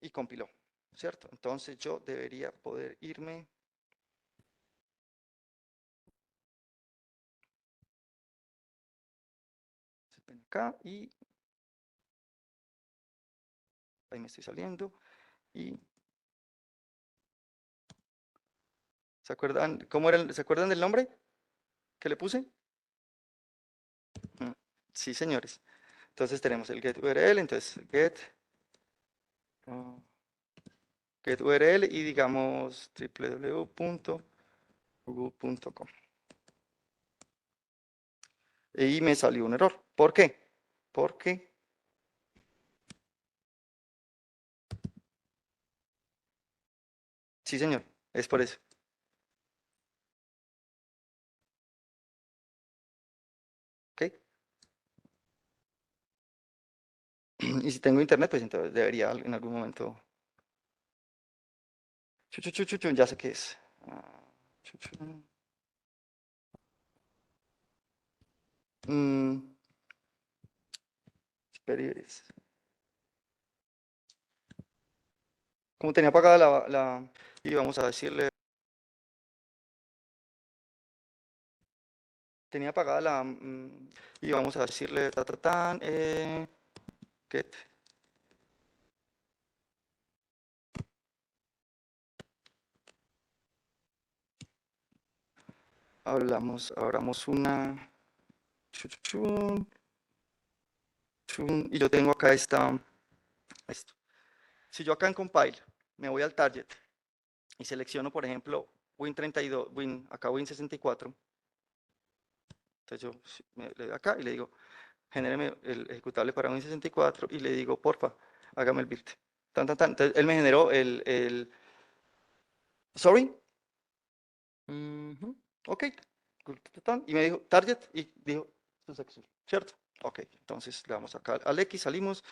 Y compiló, ¿cierto? Entonces yo debería poder irme. Acá y ahí me estoy saliendo. Y ¿se acuerdan cómo era? ¿Se acuerdan del nombre que le puse? Sí, señores. Entonces tenemos el get URL, entonces get URL y digamos www.google.com. Y me salió un error. ¿Por qué? Porque sí, señor, es por eso. ¿Ok? Y si tengo internet, pues entonces debería en algún momento. Ya sé qué es. Superiores. Como tenía apagada y vamos a decirle, tenía apagada y vamos a decirle, get. Abramos una, y yo tengo acá esto. Si yo acá en compile me voy al target y selecciono, por ejemplo, Win32, acá Win64, entonces yo le doy acá y le digo, genéreme el ejecutable para Win64 y le digo, porfa, hágame el build. Entonces él me generó sorry. Ok. Y me dijo target y dijo successful, ¿cierto? Ok, entonces le damos acá al X, salimos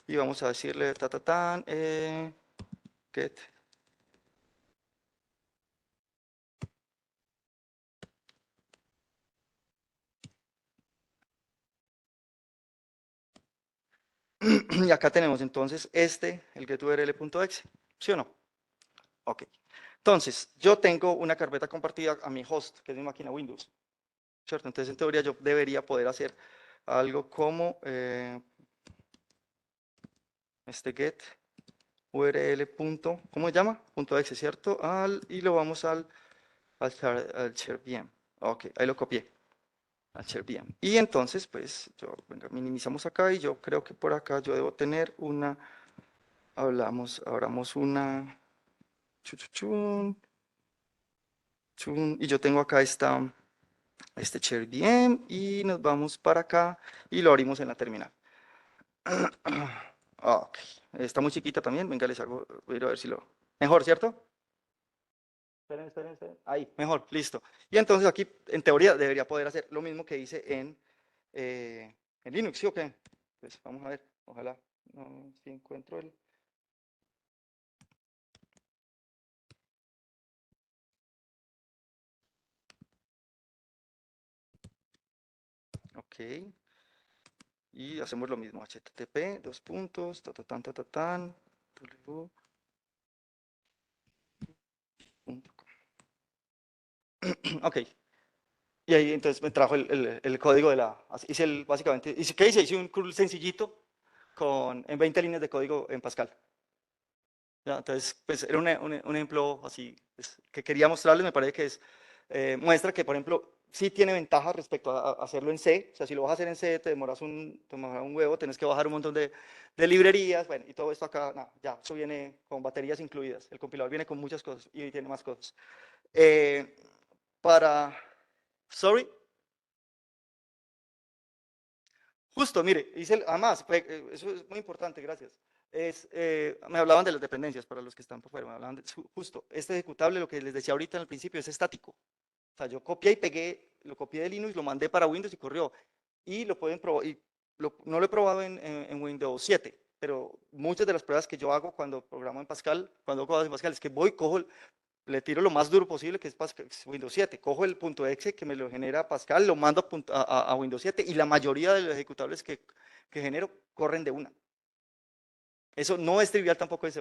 y vamos a decirle get. Y acá tenemos entonces el getURL.exe, ¿sí o no? Ok. Entonces, yo tengo una carpeta compartida a mi host, que es mi máquina Windows, ¿cierto? Entonces, en teoría, yo debería poder hacer algo como get URL. ¿Cómo se llama? .exe, ¿cierto? Y lo vamos al al share VM. Ok, ahí lo copié. Al share VM. Y entonces, pues, venga, minimizamos acá y yo creo que por acá yo debo tener una, abramos una, chuchuchun, y yo tengo acá este share VM y nos vamos para acá y lo abrimos en la terminal. Ok, está muy chiquita también, venga, les hago, voy a ir a ver si lo... Mejor, ¿cierto? Esperen. Ahí, mejor, listo. Y entonces aquí, en teoría, debería poder hacer lo mismo que hice en Linux, ¿sí o qué? Pues vamos a ver, ojalá, no, si encuentro el... Ok, y hacemos lo mismo, http, dos puntos, w, punto com. Ok, y ahí entonces me trajo el código de la... Hice básicamente, ¿qué hice? Hice un curl sencillito en 20 líneas de código en Pascal. ¿Ya? Entonces, pues era un ejemplo así pues, que quería mostrarles, me parece que muestra que, por ejemplo, sí tiene ventaja respecto a hacerlo en C. O sea, si lo vas a hacer en C, te demoras un huevo, tienes que bajar un montón de librerías, bueno, y todo esto acá, no, ya, eso viene con baterías incluidas. El compilador viene con muchas cosas y tiene más cosas. Eh, para, sorry, justo, mire, además, eso es muy importante, gracias. Me hablaban de las dependencias para los que están por fuera, me hablaban justo, este ejecutable, lo que les decía ahorita en el principio, es estático. O sea, yo copié y pegué, lo copié de Linux, lo mandé para Windows y corrió. Y lo pueden probar, no lo he probado en Windows 7, pero muchas de las pruebas que yo hago cuando programo en Pascal, cuando hago cosas en Pascal, es que le tiro lo más duro posible, que es, es Windows 7. Cojo el .exe que me lo genera Pascal, lo mando a Windows 7 y la mayoría de los ejecutables que genero corren de una. Eso no es trivial tampoco en C++.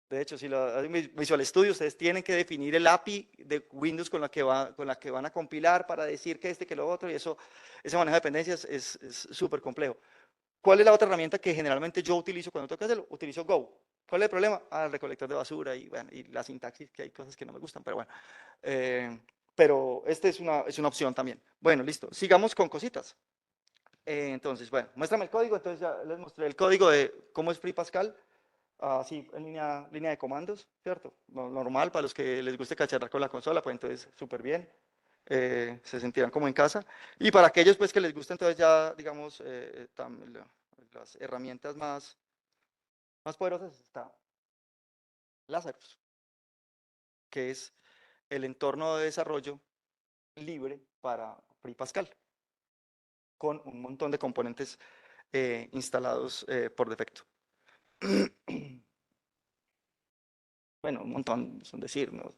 De hecho, si lo hacen Visual Studio, ustedes tienen que definir el API de Windows con la que van a compilar para decir que lo otro, y ese manejo de dependencias es súper complejo. ¿Cuál es la otra herramienta que generalmente yo utilizo cuando tengo que hacerlo? Utilizo Go. ¿Cuál es el problema? El recolector de basura y, bueno, y la sintaxis, que hay cosas que no me gustan, pero bueno. Pero esta es una opción también. Bueno, listo. Sigamos con cositas. Entonces, bueno, muéstrame el código. Entonces ya les mostré el código de cómo es Free Pascal. Así, en línea de comandos, ¿cierto? Normal, para los que les guste cacharrar con la consola, pues entonces súper bien. Se sentirán como en casa. Y para aquellos pues que les gusta entonces ya, digamos, las herramientas más poderosas está Lazarus, que es el entorno de desarrollo libre para Free Pascal, con un montón de componentes instalados por defecto. Bueno, un montón, es un decir, ¿no?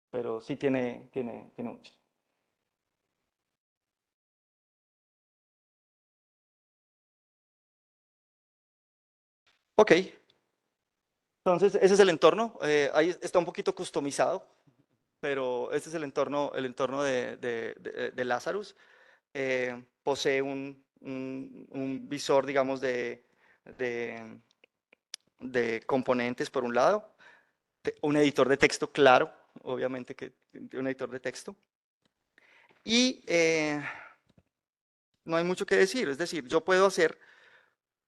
Pero sí tiene muchos. Ok, entonces ese es el entorno. Ahí está un poquito customizado, pero este es el entorno de Lazarus. Posee un visor, digamos, de, de componentes por un lado, un editor de texto claro, obviamente que un editor de texto, y no hay mucho que decir, es decir, yo puedo hacer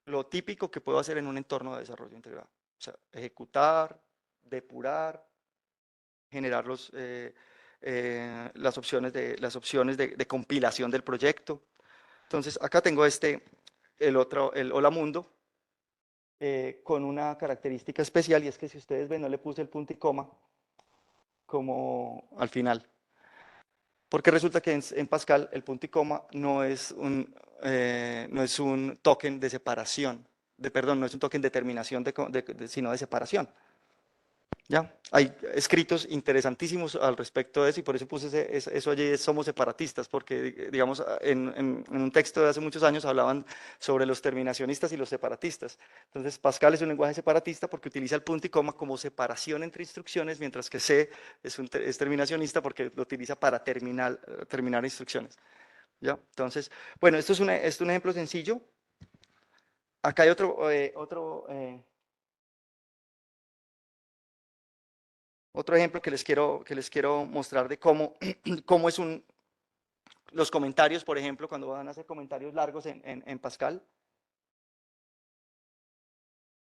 lo típico que puedo hacer en un entorno de desarrollo integrado, o sea, ejecutar, depurar, generar las opciones de compilación del proyecto. Entonces, acá tengo el otro, el Hola Mundo, con una característica especial, y es que si ustedes ven, no le puse el punto y coma como al final. Porque resulta que en Pascal el punto y coma no es un token de separación, perdón, no es un token de terminación, sino de separación. ¿Ya? Hay escritos interesantísimos al respecto de eso y por eso puse eso allí, somos separatistas, porque digamos, en un texto de hace muchos años hablaban sobre los terminacionistas y los separatistas. Entonces, Pascal es un lenguaje separatista porque utiliza el punto y coma como separación entre instrucciones, mientras que C es terminacionista porque lo utiliza para terminar instrucciones. ¿Ya? Entonces, bueno, esto es un ejemplo sencillo. Acá hay otro ejemplo que les quiero mostrar de cómo, cómo es los comentarios, por ejemplo, cuando van a hacer comentarios largos en Pascal.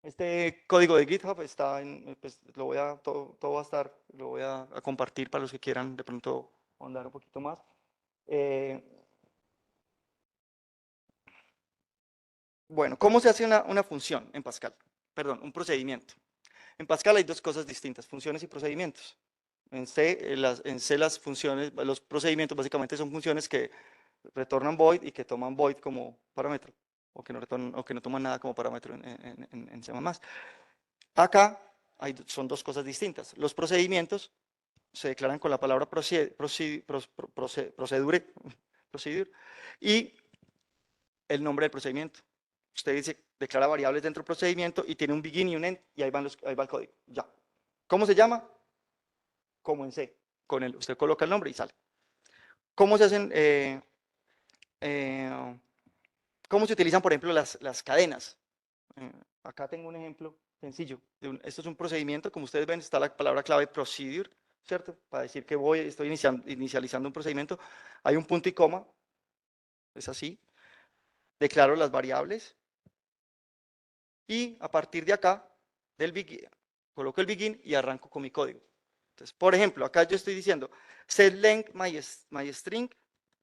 Este código de GitHub está pues todo va a estar, lo voy a compartir para los que quieran de pronto ahondar un poquito más. Eh, bueno, ¿cómo se hace una función en Pascal? Perdón, un procedimiento. En Pascal hay dos cosas distintas, funciones y procedimientos. En C las funciones, los procedimientos básicamente son funciones que retornan void y que toman void como parámetro, o que no retornan, o que no toman nada como parámetro en C++. Acá son dos cosas distintas. Los procedimientos se declaran con la palabra procedure y el nombre del procedimiento. Usted dice, declara variables dentro del procedimiento y tiene un begin y un end y ahí va el código. Ya. ¿Cómo se llama? Como en C. Usted coloca el nombre y sale. ¿Cómo se hacen? ¿Cómo se utilizan, por ejemplo, las cadenas? Acá tengo un ejemplo sencillo. Esto es un procedimiento, como ustedes ven, está la palabra clave procedure, ¿cierto? Para decir que estoy inicializando un procedimiento. Hay un punto y coma, es así. Declaro las variables y a partir de acá, del begin, coloco el begin y arranco con mi código. Entonces, por ejemplo, acá yo estoy diciendo set length my string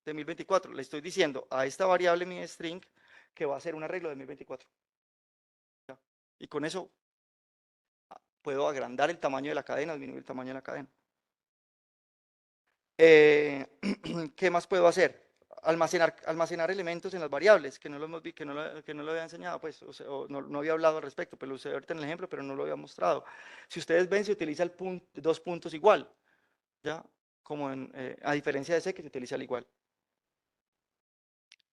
de 1024. Le estoy diciendo a esta variable mi string que va a ser un arreglo de 1024. Y con eso puedo agrandar el tamaño de la cadena, disminuir el tamaño de la cadena. ¿Qué más puedo hacer? Almacenar elementos en las variables, que no lo había enseñado, pues, o no había hablado al respecto, pero lo usé ahorita en el ejemplo, pero no lo había mostrado. Si ustedes ven, se utiliza dos puntos igual, ¿ya? Como a diferencia de C, que se utiliza el igual.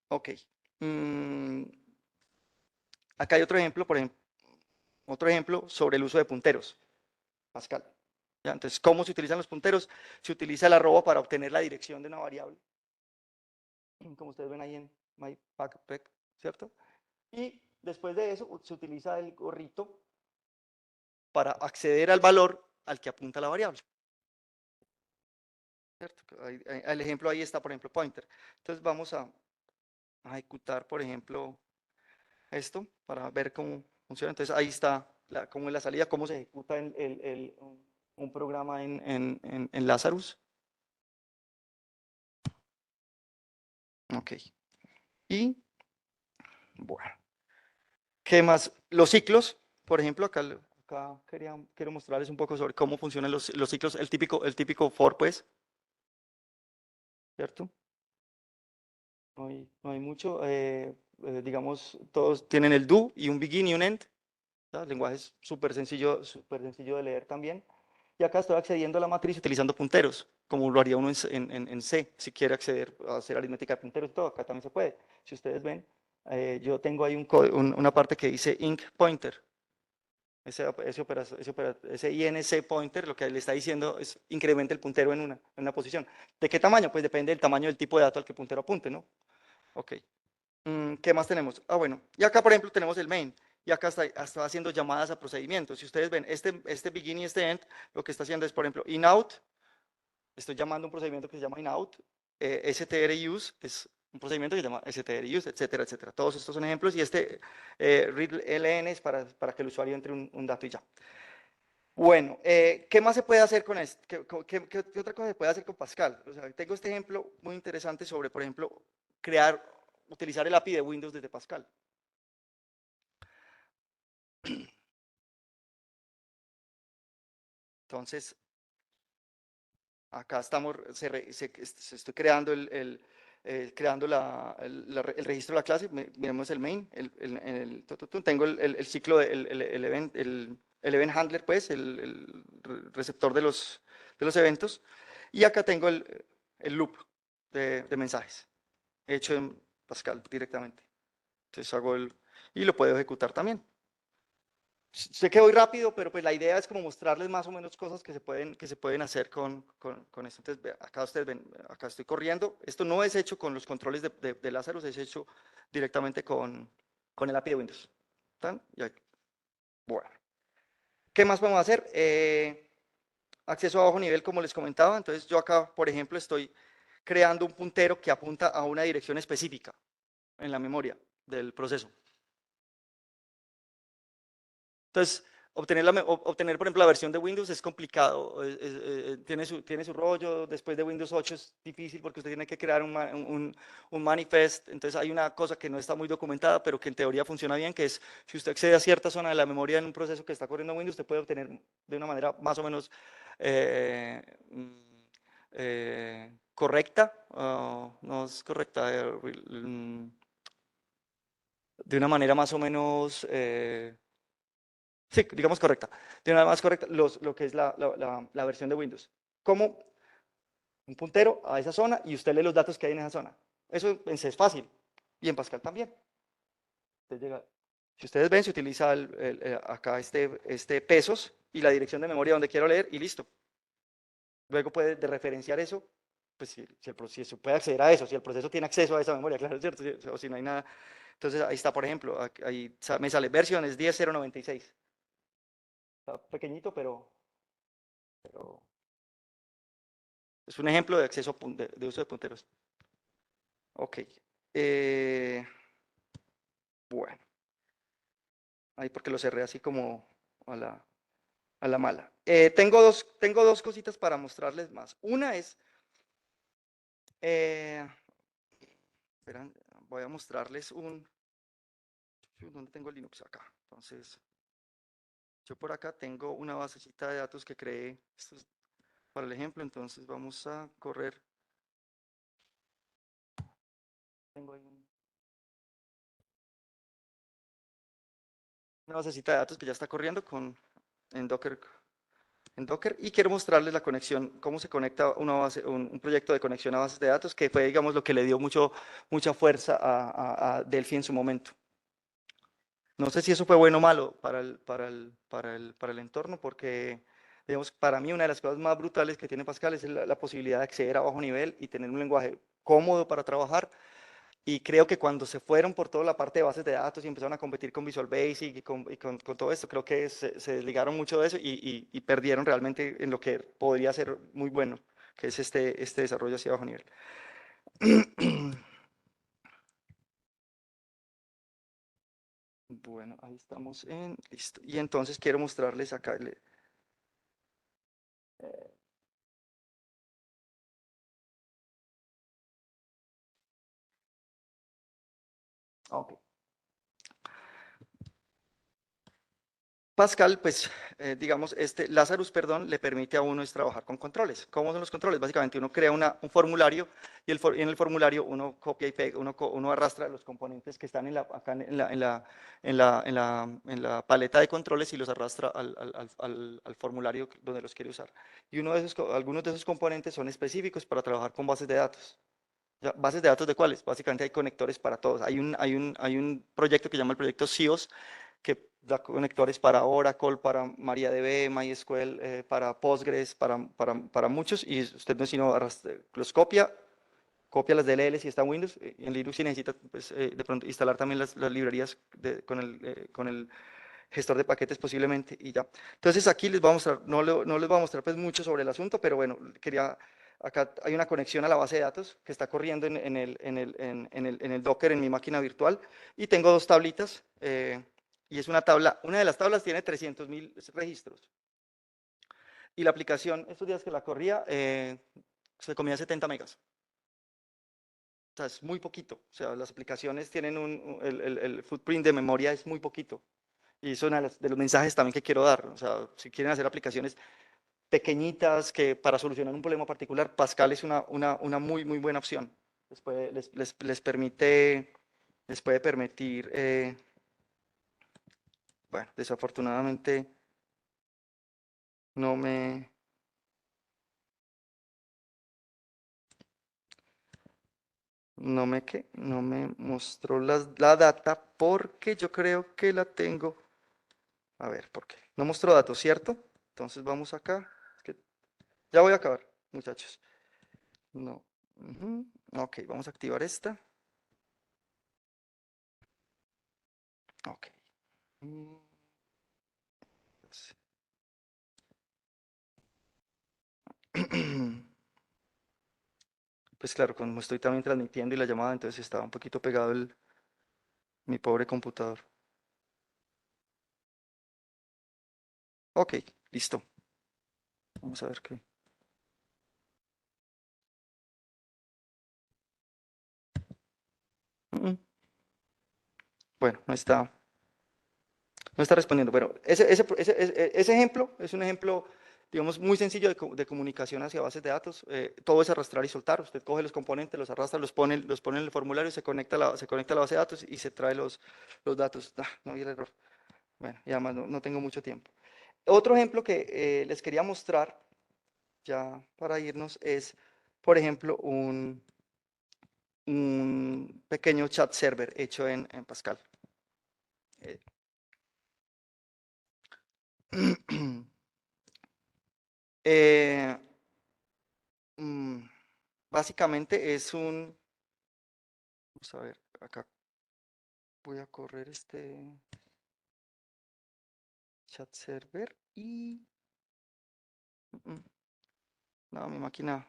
Ok. Acá hay otro ejemplo, otro ejemplo sobre el uso de punteros, Pascal. ¿Ya? Entonces, ¿cómo se utilizan los punteros? Se utiliza el arroba para obtener la dirección de una variable, como ustedes ven ahí en myPackPec, ¿cierto? Y después de eso se utiliza el gorrito para acceder al valor al que apunta la variable. ¿Cierto? El ejemplo ahí está, por ejemplo, pointer. Entonces vamos a ejecutar, por ejemplo, esto para ver cómo funciona. Entonces ahí está cómo es la salida, cómo se ejecuta un programa en Lazarus. Ok. Y bueno, ¿qué más? Los ciclos, por ejemplo, acá quiero mostrarles un poco sobre cómo funcionan los ciclos, el típico for, pues, ¿cierto? No hay mucho. Digamos, todos tienen el do y un begin y un end. El lenguaje es súper sencillo de leer también. Y acá estoy accediendo a la matriz utilizando punteros, como lo haría uno en C, si quiere acceder a hacer aritmética de punteros y todo, acá también se puede. Si ustedes ven, yo tengo ahí una parte que dice inc pointer. Ese INC pointer lo que le está diciendo es incrementa el puntero en una posición. ¿De qué tamaño? Pues depende del tamaño del tipo de dato al que el puntero apunte, ¿no? Ok. ¿Qué más tenemos? Bueno, y acá por ejemplo tenemos el main. Y acá está haciendo llamadas a procedimientos. Si ustedes ven, este begin y este end, lo que está haciendo es, por ejemplo, inout. Estoy llamando a un procedimiento que se llama inout. STR-use es un procedimiento que se llama STR-use, etcétera, etcétera. Todos estos son ejemplos y este readLN es para que el usuario entre un dato y ya. Bueno, ¿qué más se puede hacer con esto? ¿Qué otra cosa se puede hacer con Pascal? O sea, tengo este ejemplo muy interesante sobre, por ejemplo, utilizar el API de Windows desde Pascal. Entonces, acá estoy creando el registro de la clase. Miremos el main, tengo el ciclo, el event handler, pues, el receptor de los eventos. Y acá tengo el loop de mensajes, hecho en Pascal directamente. Entonces y lo puedo ejecutar también. Sé que voy rápido, pero pues la idea es como mostrarles más o menos cosas que se pueden hacer con esto. Entonces, acá ustedes ven, acá estoy corriendo. Esto no es hecho con los controles de Lazarus, es hecho directamente con el API de Windows. ¿Están? Bueno. ¿Qué más podemos hacer? acceso a bajo nivel, como les comentaba. Entonces yo acá, por ejemplo, estoy creando un puntero que apunta a una dirección específica en la memoria del proceso. Entonces, obtener, por ejemplo, la versión de Windows es complicado, tiene su rollo. Después de Windows 8 es difícil porque usted tiene que crear un manifest. Entonces hay una cosa que no está muy documentada, pero que en teoría funciona bien, que es si usted accede a cierta zona de la memoria en un proceso que está corriendo Windows, usted puede obtener de una manera más o menos eh, mm, correcta, no es correcta, de una manera más o menos... sí, digamos correcta. De una más correcta, lo que es la versión de Windows. Como un puntero a esa zona y usted lee los datos que hay en esa zona. Eso en C es fácil. Y en Pascal también. Si ustedes ven, se utiliza acá este pesos y la dirección de memoria donde quiero leer y listo. Luego puede de referenciar eso, pues si se puede acceder a eso, si el proceso tiene acceso a esa memoria, claro, es cierto, o si no hay nada. Entonces ahí está, por ejemplo, ahí me sale versiones 10.096. Está pequeñito, pero es un ejemplo de acceso de uso de punteros. Ok. Eh, bueno, ahí porque lo cerré así como a la mala. Tengo dos cositas para mostrarles más. Una es, eh, esperan, voy a mostrarles ¿dónde tengo Linux? Acá. Entonces, yo por acá tengo una basecita de datos que creé. Esto es para el ejemplo, entonces vamos a correr. Tengo ahí una basecita de datos que ya está corriendo en Docker y quiero mostrarles la conexión, cómo se conecta un proyecto de conexión a bases de datos, que fue, digamos, lo que le dio mucha fuerza a Delphi en su momento. No sé si eso fue bueno o malo para el entorno, porque, digamos, para mí una de las cosas más brutales que tiene Pascal es la posibilidad de acceder a bajo nivel y tener un lenguaje cómodo para trabajar. Y creo que cuando se fueron por toda la parte de bases de datos y empezaron a competir con Visual Basic y con todo esto, creo que se desligaron mucho de eso y perdieron realmente en lo que podría ser muy bueno, que es este desarrollo hacia bajo nivel. Bueno, ahí estamos listo. Y entonces quiero mostrarles acá. Ok. Pascal, pues, digamos, Lazarus, perdón, le permite a uno es trabajar con controles. ¿Cómo son los controles? Básicamente uno crea un formulario y en el formulario uno copia y pega, uno arrastra los componentes que están acá en la paleta de controles y los arrastra al formulario donde los quiere usar. Y algunos de esos componentes son específicos para trabajar con bases de datos. Ya, ¿bases de datos de cuáles? Básicamente hay conectores para todos. Hay un proyecto que se llama el proyecto SIOS, que da conectores para Oracle, para MariaDB, MySQL, para Postgres, para muchos, y usted no es sino los copia las DLLs si está en Windows, y en Linux si necesita pues, de pronto instalar también las librerías con el gestor de paquetes posiblemente, y ya. Entonces aquí les voy a mostrar, no les voy a mostrar pues mucho sobre el asunto, pero bueno, acá hay una conexión a la base de datos que está corriendo en el Docker en mi máquina virtual, y tengo dos tablitas, y es una de las tablas tiene 300.000 registros, y la aplicación, estos días que la corría, se comía 70 megas. O sea, es muy poquito. O sea, las aplicaciones tienen el footprint de memoria es muy poquito. Y eso es uno de los mensajes también que quiero dar. O sea, si quieren hacer aplicaciones pequeñitas que para solucionar un problema particular, Pascal es una muy, muy buena opción. Les puede permitir, bueno, desafortunadamente no me, no me mostró la data porque yo creo que la tengo. A ver, ¿por qué? No mostró datos, ¿cierto? Entonces vamos acá. Es que ya voy a acabar, muchachos. No. Ujú. Ok, vamos a activar esta. Ok. Mm, pues, Pues claro, como estoy también transmitiendo y la llamada, entonces estaba un poquito pegado mi pobre computador. Ok, listo. Vamos a ver qué. Mm, Bueno, no está respondiendo. Bueno, ese ejemplo es un ejemplo, digamos, muy sencillo de comunicación hacia bases de datos. Todo es arrastrar y soltar. Usted coge los componentes, los arrastra, los pone en el formulario, se conecta a la base de datos y se trae los datos. No vi el error. Bueno, y además no tengo mucho tiempo. Otro ejemplo que les quería mostrar, ya para irnos, es, por ejemplo, un pequeño chat server hecho en Pascal. Eh, eh, mm, básicamente vamos a ver, acá voy a correr este chat server y, mm, no, mi máquina,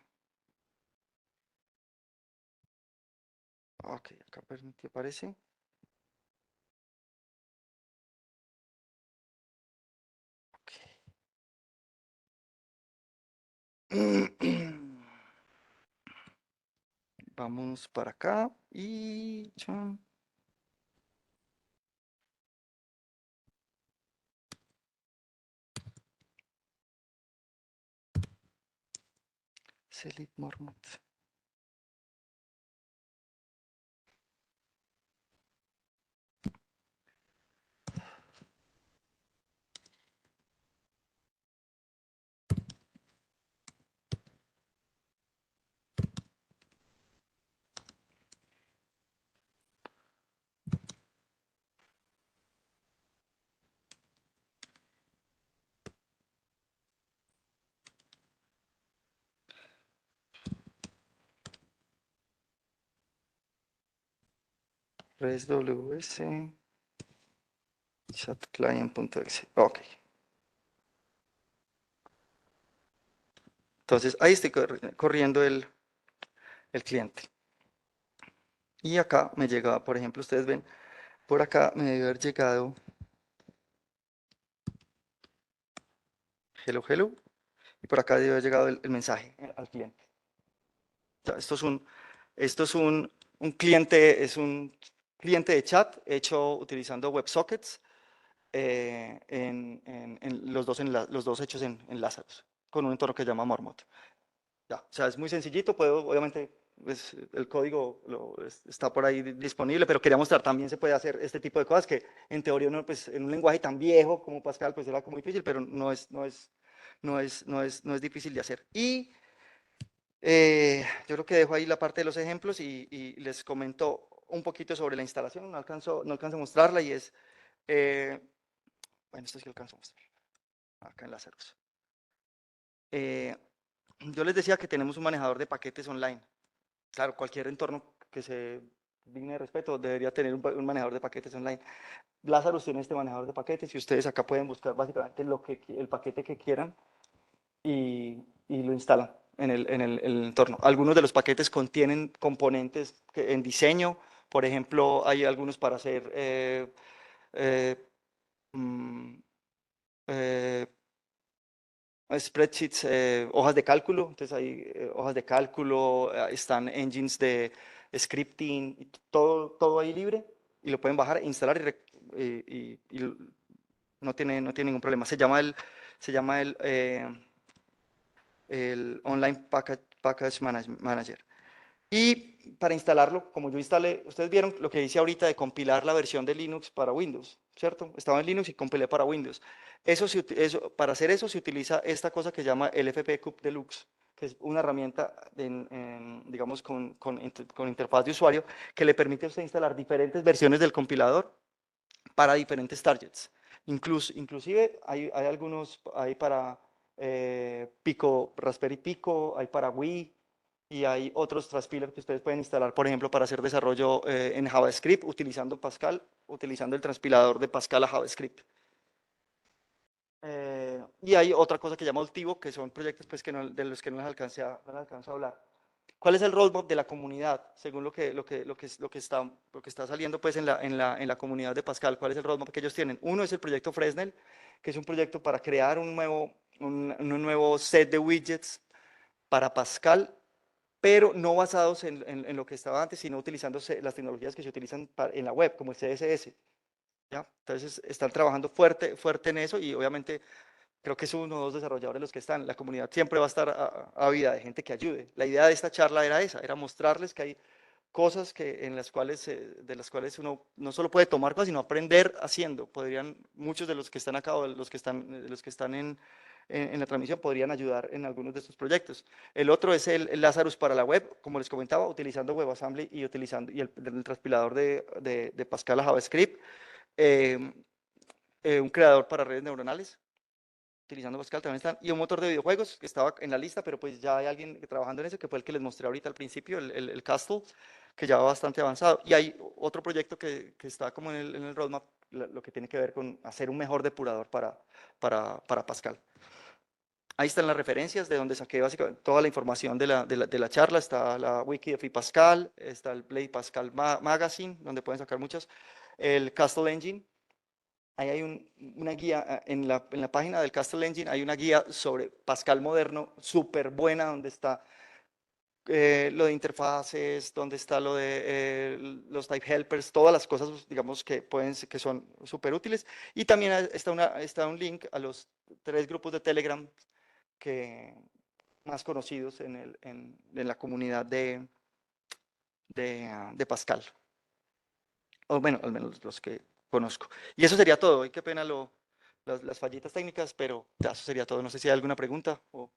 ok, acá permitió, aparece. Ok. Vamos para acá y chan, Select Marmot. ResWS chatclient.exe. Ok. Entonces ahí estoy corriendo el cliente. Y acá me llega, por ejemplo, ustedes ven, por acá me debe haber llegado hello, hello. Y por acá debe haber llegado el mensaje al cliente. O sea, esto es un cliente de chat hecho utilizando WebSockets, los dos hechos en Lazarus, con un entorno que se llama Marmot. Ya, o sea, es muy sencillito, obviamente, pues, el código está por ahí disponible, pero quería mostrar, también se puede hacer este tipo de cosas que en teoría pues, en un lenguaje tan viejo como Pascal, pues era como difícil, pero no es difícil de hacer. Y yo creo que dejo ahí la parte de los ejemplos y les comento un poquito sobre la instalación, no alcanzo a mostrarla y eh, bueno, esto sí alcanzo a mostrar, acá en Lazarus. Eh, yo les decía que tenemos un manejador de paquetes online. Claro, cualquier entorno que se digne de respeto debería tener un manejador de paquetes online. Lazarus tiene este manejador de paquetes y ustedes acá pueden buscar básicamente el paquete que quieran y lo instalan en el entorno. Algunos de los paquetes contienen componentes en diseño, por ejemplo, hay algunos para hacer eh, mm, eh, spreadsheets, hojas de cálculo, entonces hay hojas de cálculo, están engines de scripting, y todo ahí libre, y lo pueden bajar, instalar y no tiene ningún problema. Se llama el Online Package Manager. Y para instalarlo, como yo instalé, ustedes vieron lo que hice ahorita de compilar la versión de Linux para Windows, ¿cierto? Estaba en Linux y compilé para Windows. Para hacer eso se utiliza esta cosa que se llama el FP Cube Deluxe, que es una herramienta, digamos, con interfaz de usuario, que le permite a usted instalar diferentes versiones del compilador para diferentes targets. Inclusive hay algunos, hay para Pico, Raspberry Pico, hay para Wii, y hay otros transpilers que ustedes pueden instalar, por ejemplo, para hacer desarrollo en JavaScript utilizando Pascal, utilizando el transpilador de Pascal a JavaScript. Y hay otra cosa que llama Ultivo, que son proyectos pues, de los que no les alcanzo a hablar. ¿Cuál es el roadmap de la comunidad? Según lo que está saliendo pues, en la comunidad de Pascal, ¿cuál es el roadmap que ellos tienen? Uno es el proyecto Fresnel, que es un proyecto para crear un nuevo set de widgets para Pascal, pero no basados en lo que estaba antes, sino utilizando las tecnologías que se utilizan en la web, como el CSS. ¿Ya? Entonces están trabajando fuerte, fuerte en eso y obviamente creo que es uno o dos desarrolladores los que están. La comunidad siempre va a estar ávida de gente que ayude. La idea de esta charla era esa, era mostrarles que hay cosas de las cuales uno no solo puede tomar cosas, sino aprender haciendo. Muchos de los que están acá o de los que están en la transmisión podrían ayudar en algunos de estos proyectos. El otro es el Lazarus para la web, como les comentaba, utilizando WebAssembly y el transpilador de Pascal a JavaScript. Eh, un creador para redes neuronales, utilizando Pascal también están, y un motor de videojuegos que estaba en la lista, pero pues ya hay alguien trabajando en eso, que fue el que les mostré ahorita al principio, el Castle, que ya va bastante avanzado. Y hay otro proyecto que está como en el roadmap, lo que tiene que ver con hacer un mejor depurador para Pascal. Ahí están las referencias de donde saqué básicamente toda la información de la charla. Está la wiki de FreePascal, está el Play Pascal Magazine, donde pueden sacar muchas. El Castle Engine, ahí hay una guía, en la página del Castle Engine hay una guía sobre Pascal moderno, súper buena, donde está lo de interfaces, donde está lo de los type helpers, todas las cosas, digamos, que son súper útiles. Y también está un link a los 3 grupos de Telegram que, más conocidos en la comunidad de Pascal. O bueno, al menos los que conozco. Y eso sería todo. Y qué pena las fallitas técnicas, pero ya, eso sería todo. No sé si hay alguna pregunta o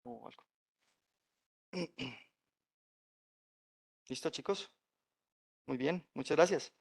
algo. ¿Listo, chicos? Muy bien, muchas gracias.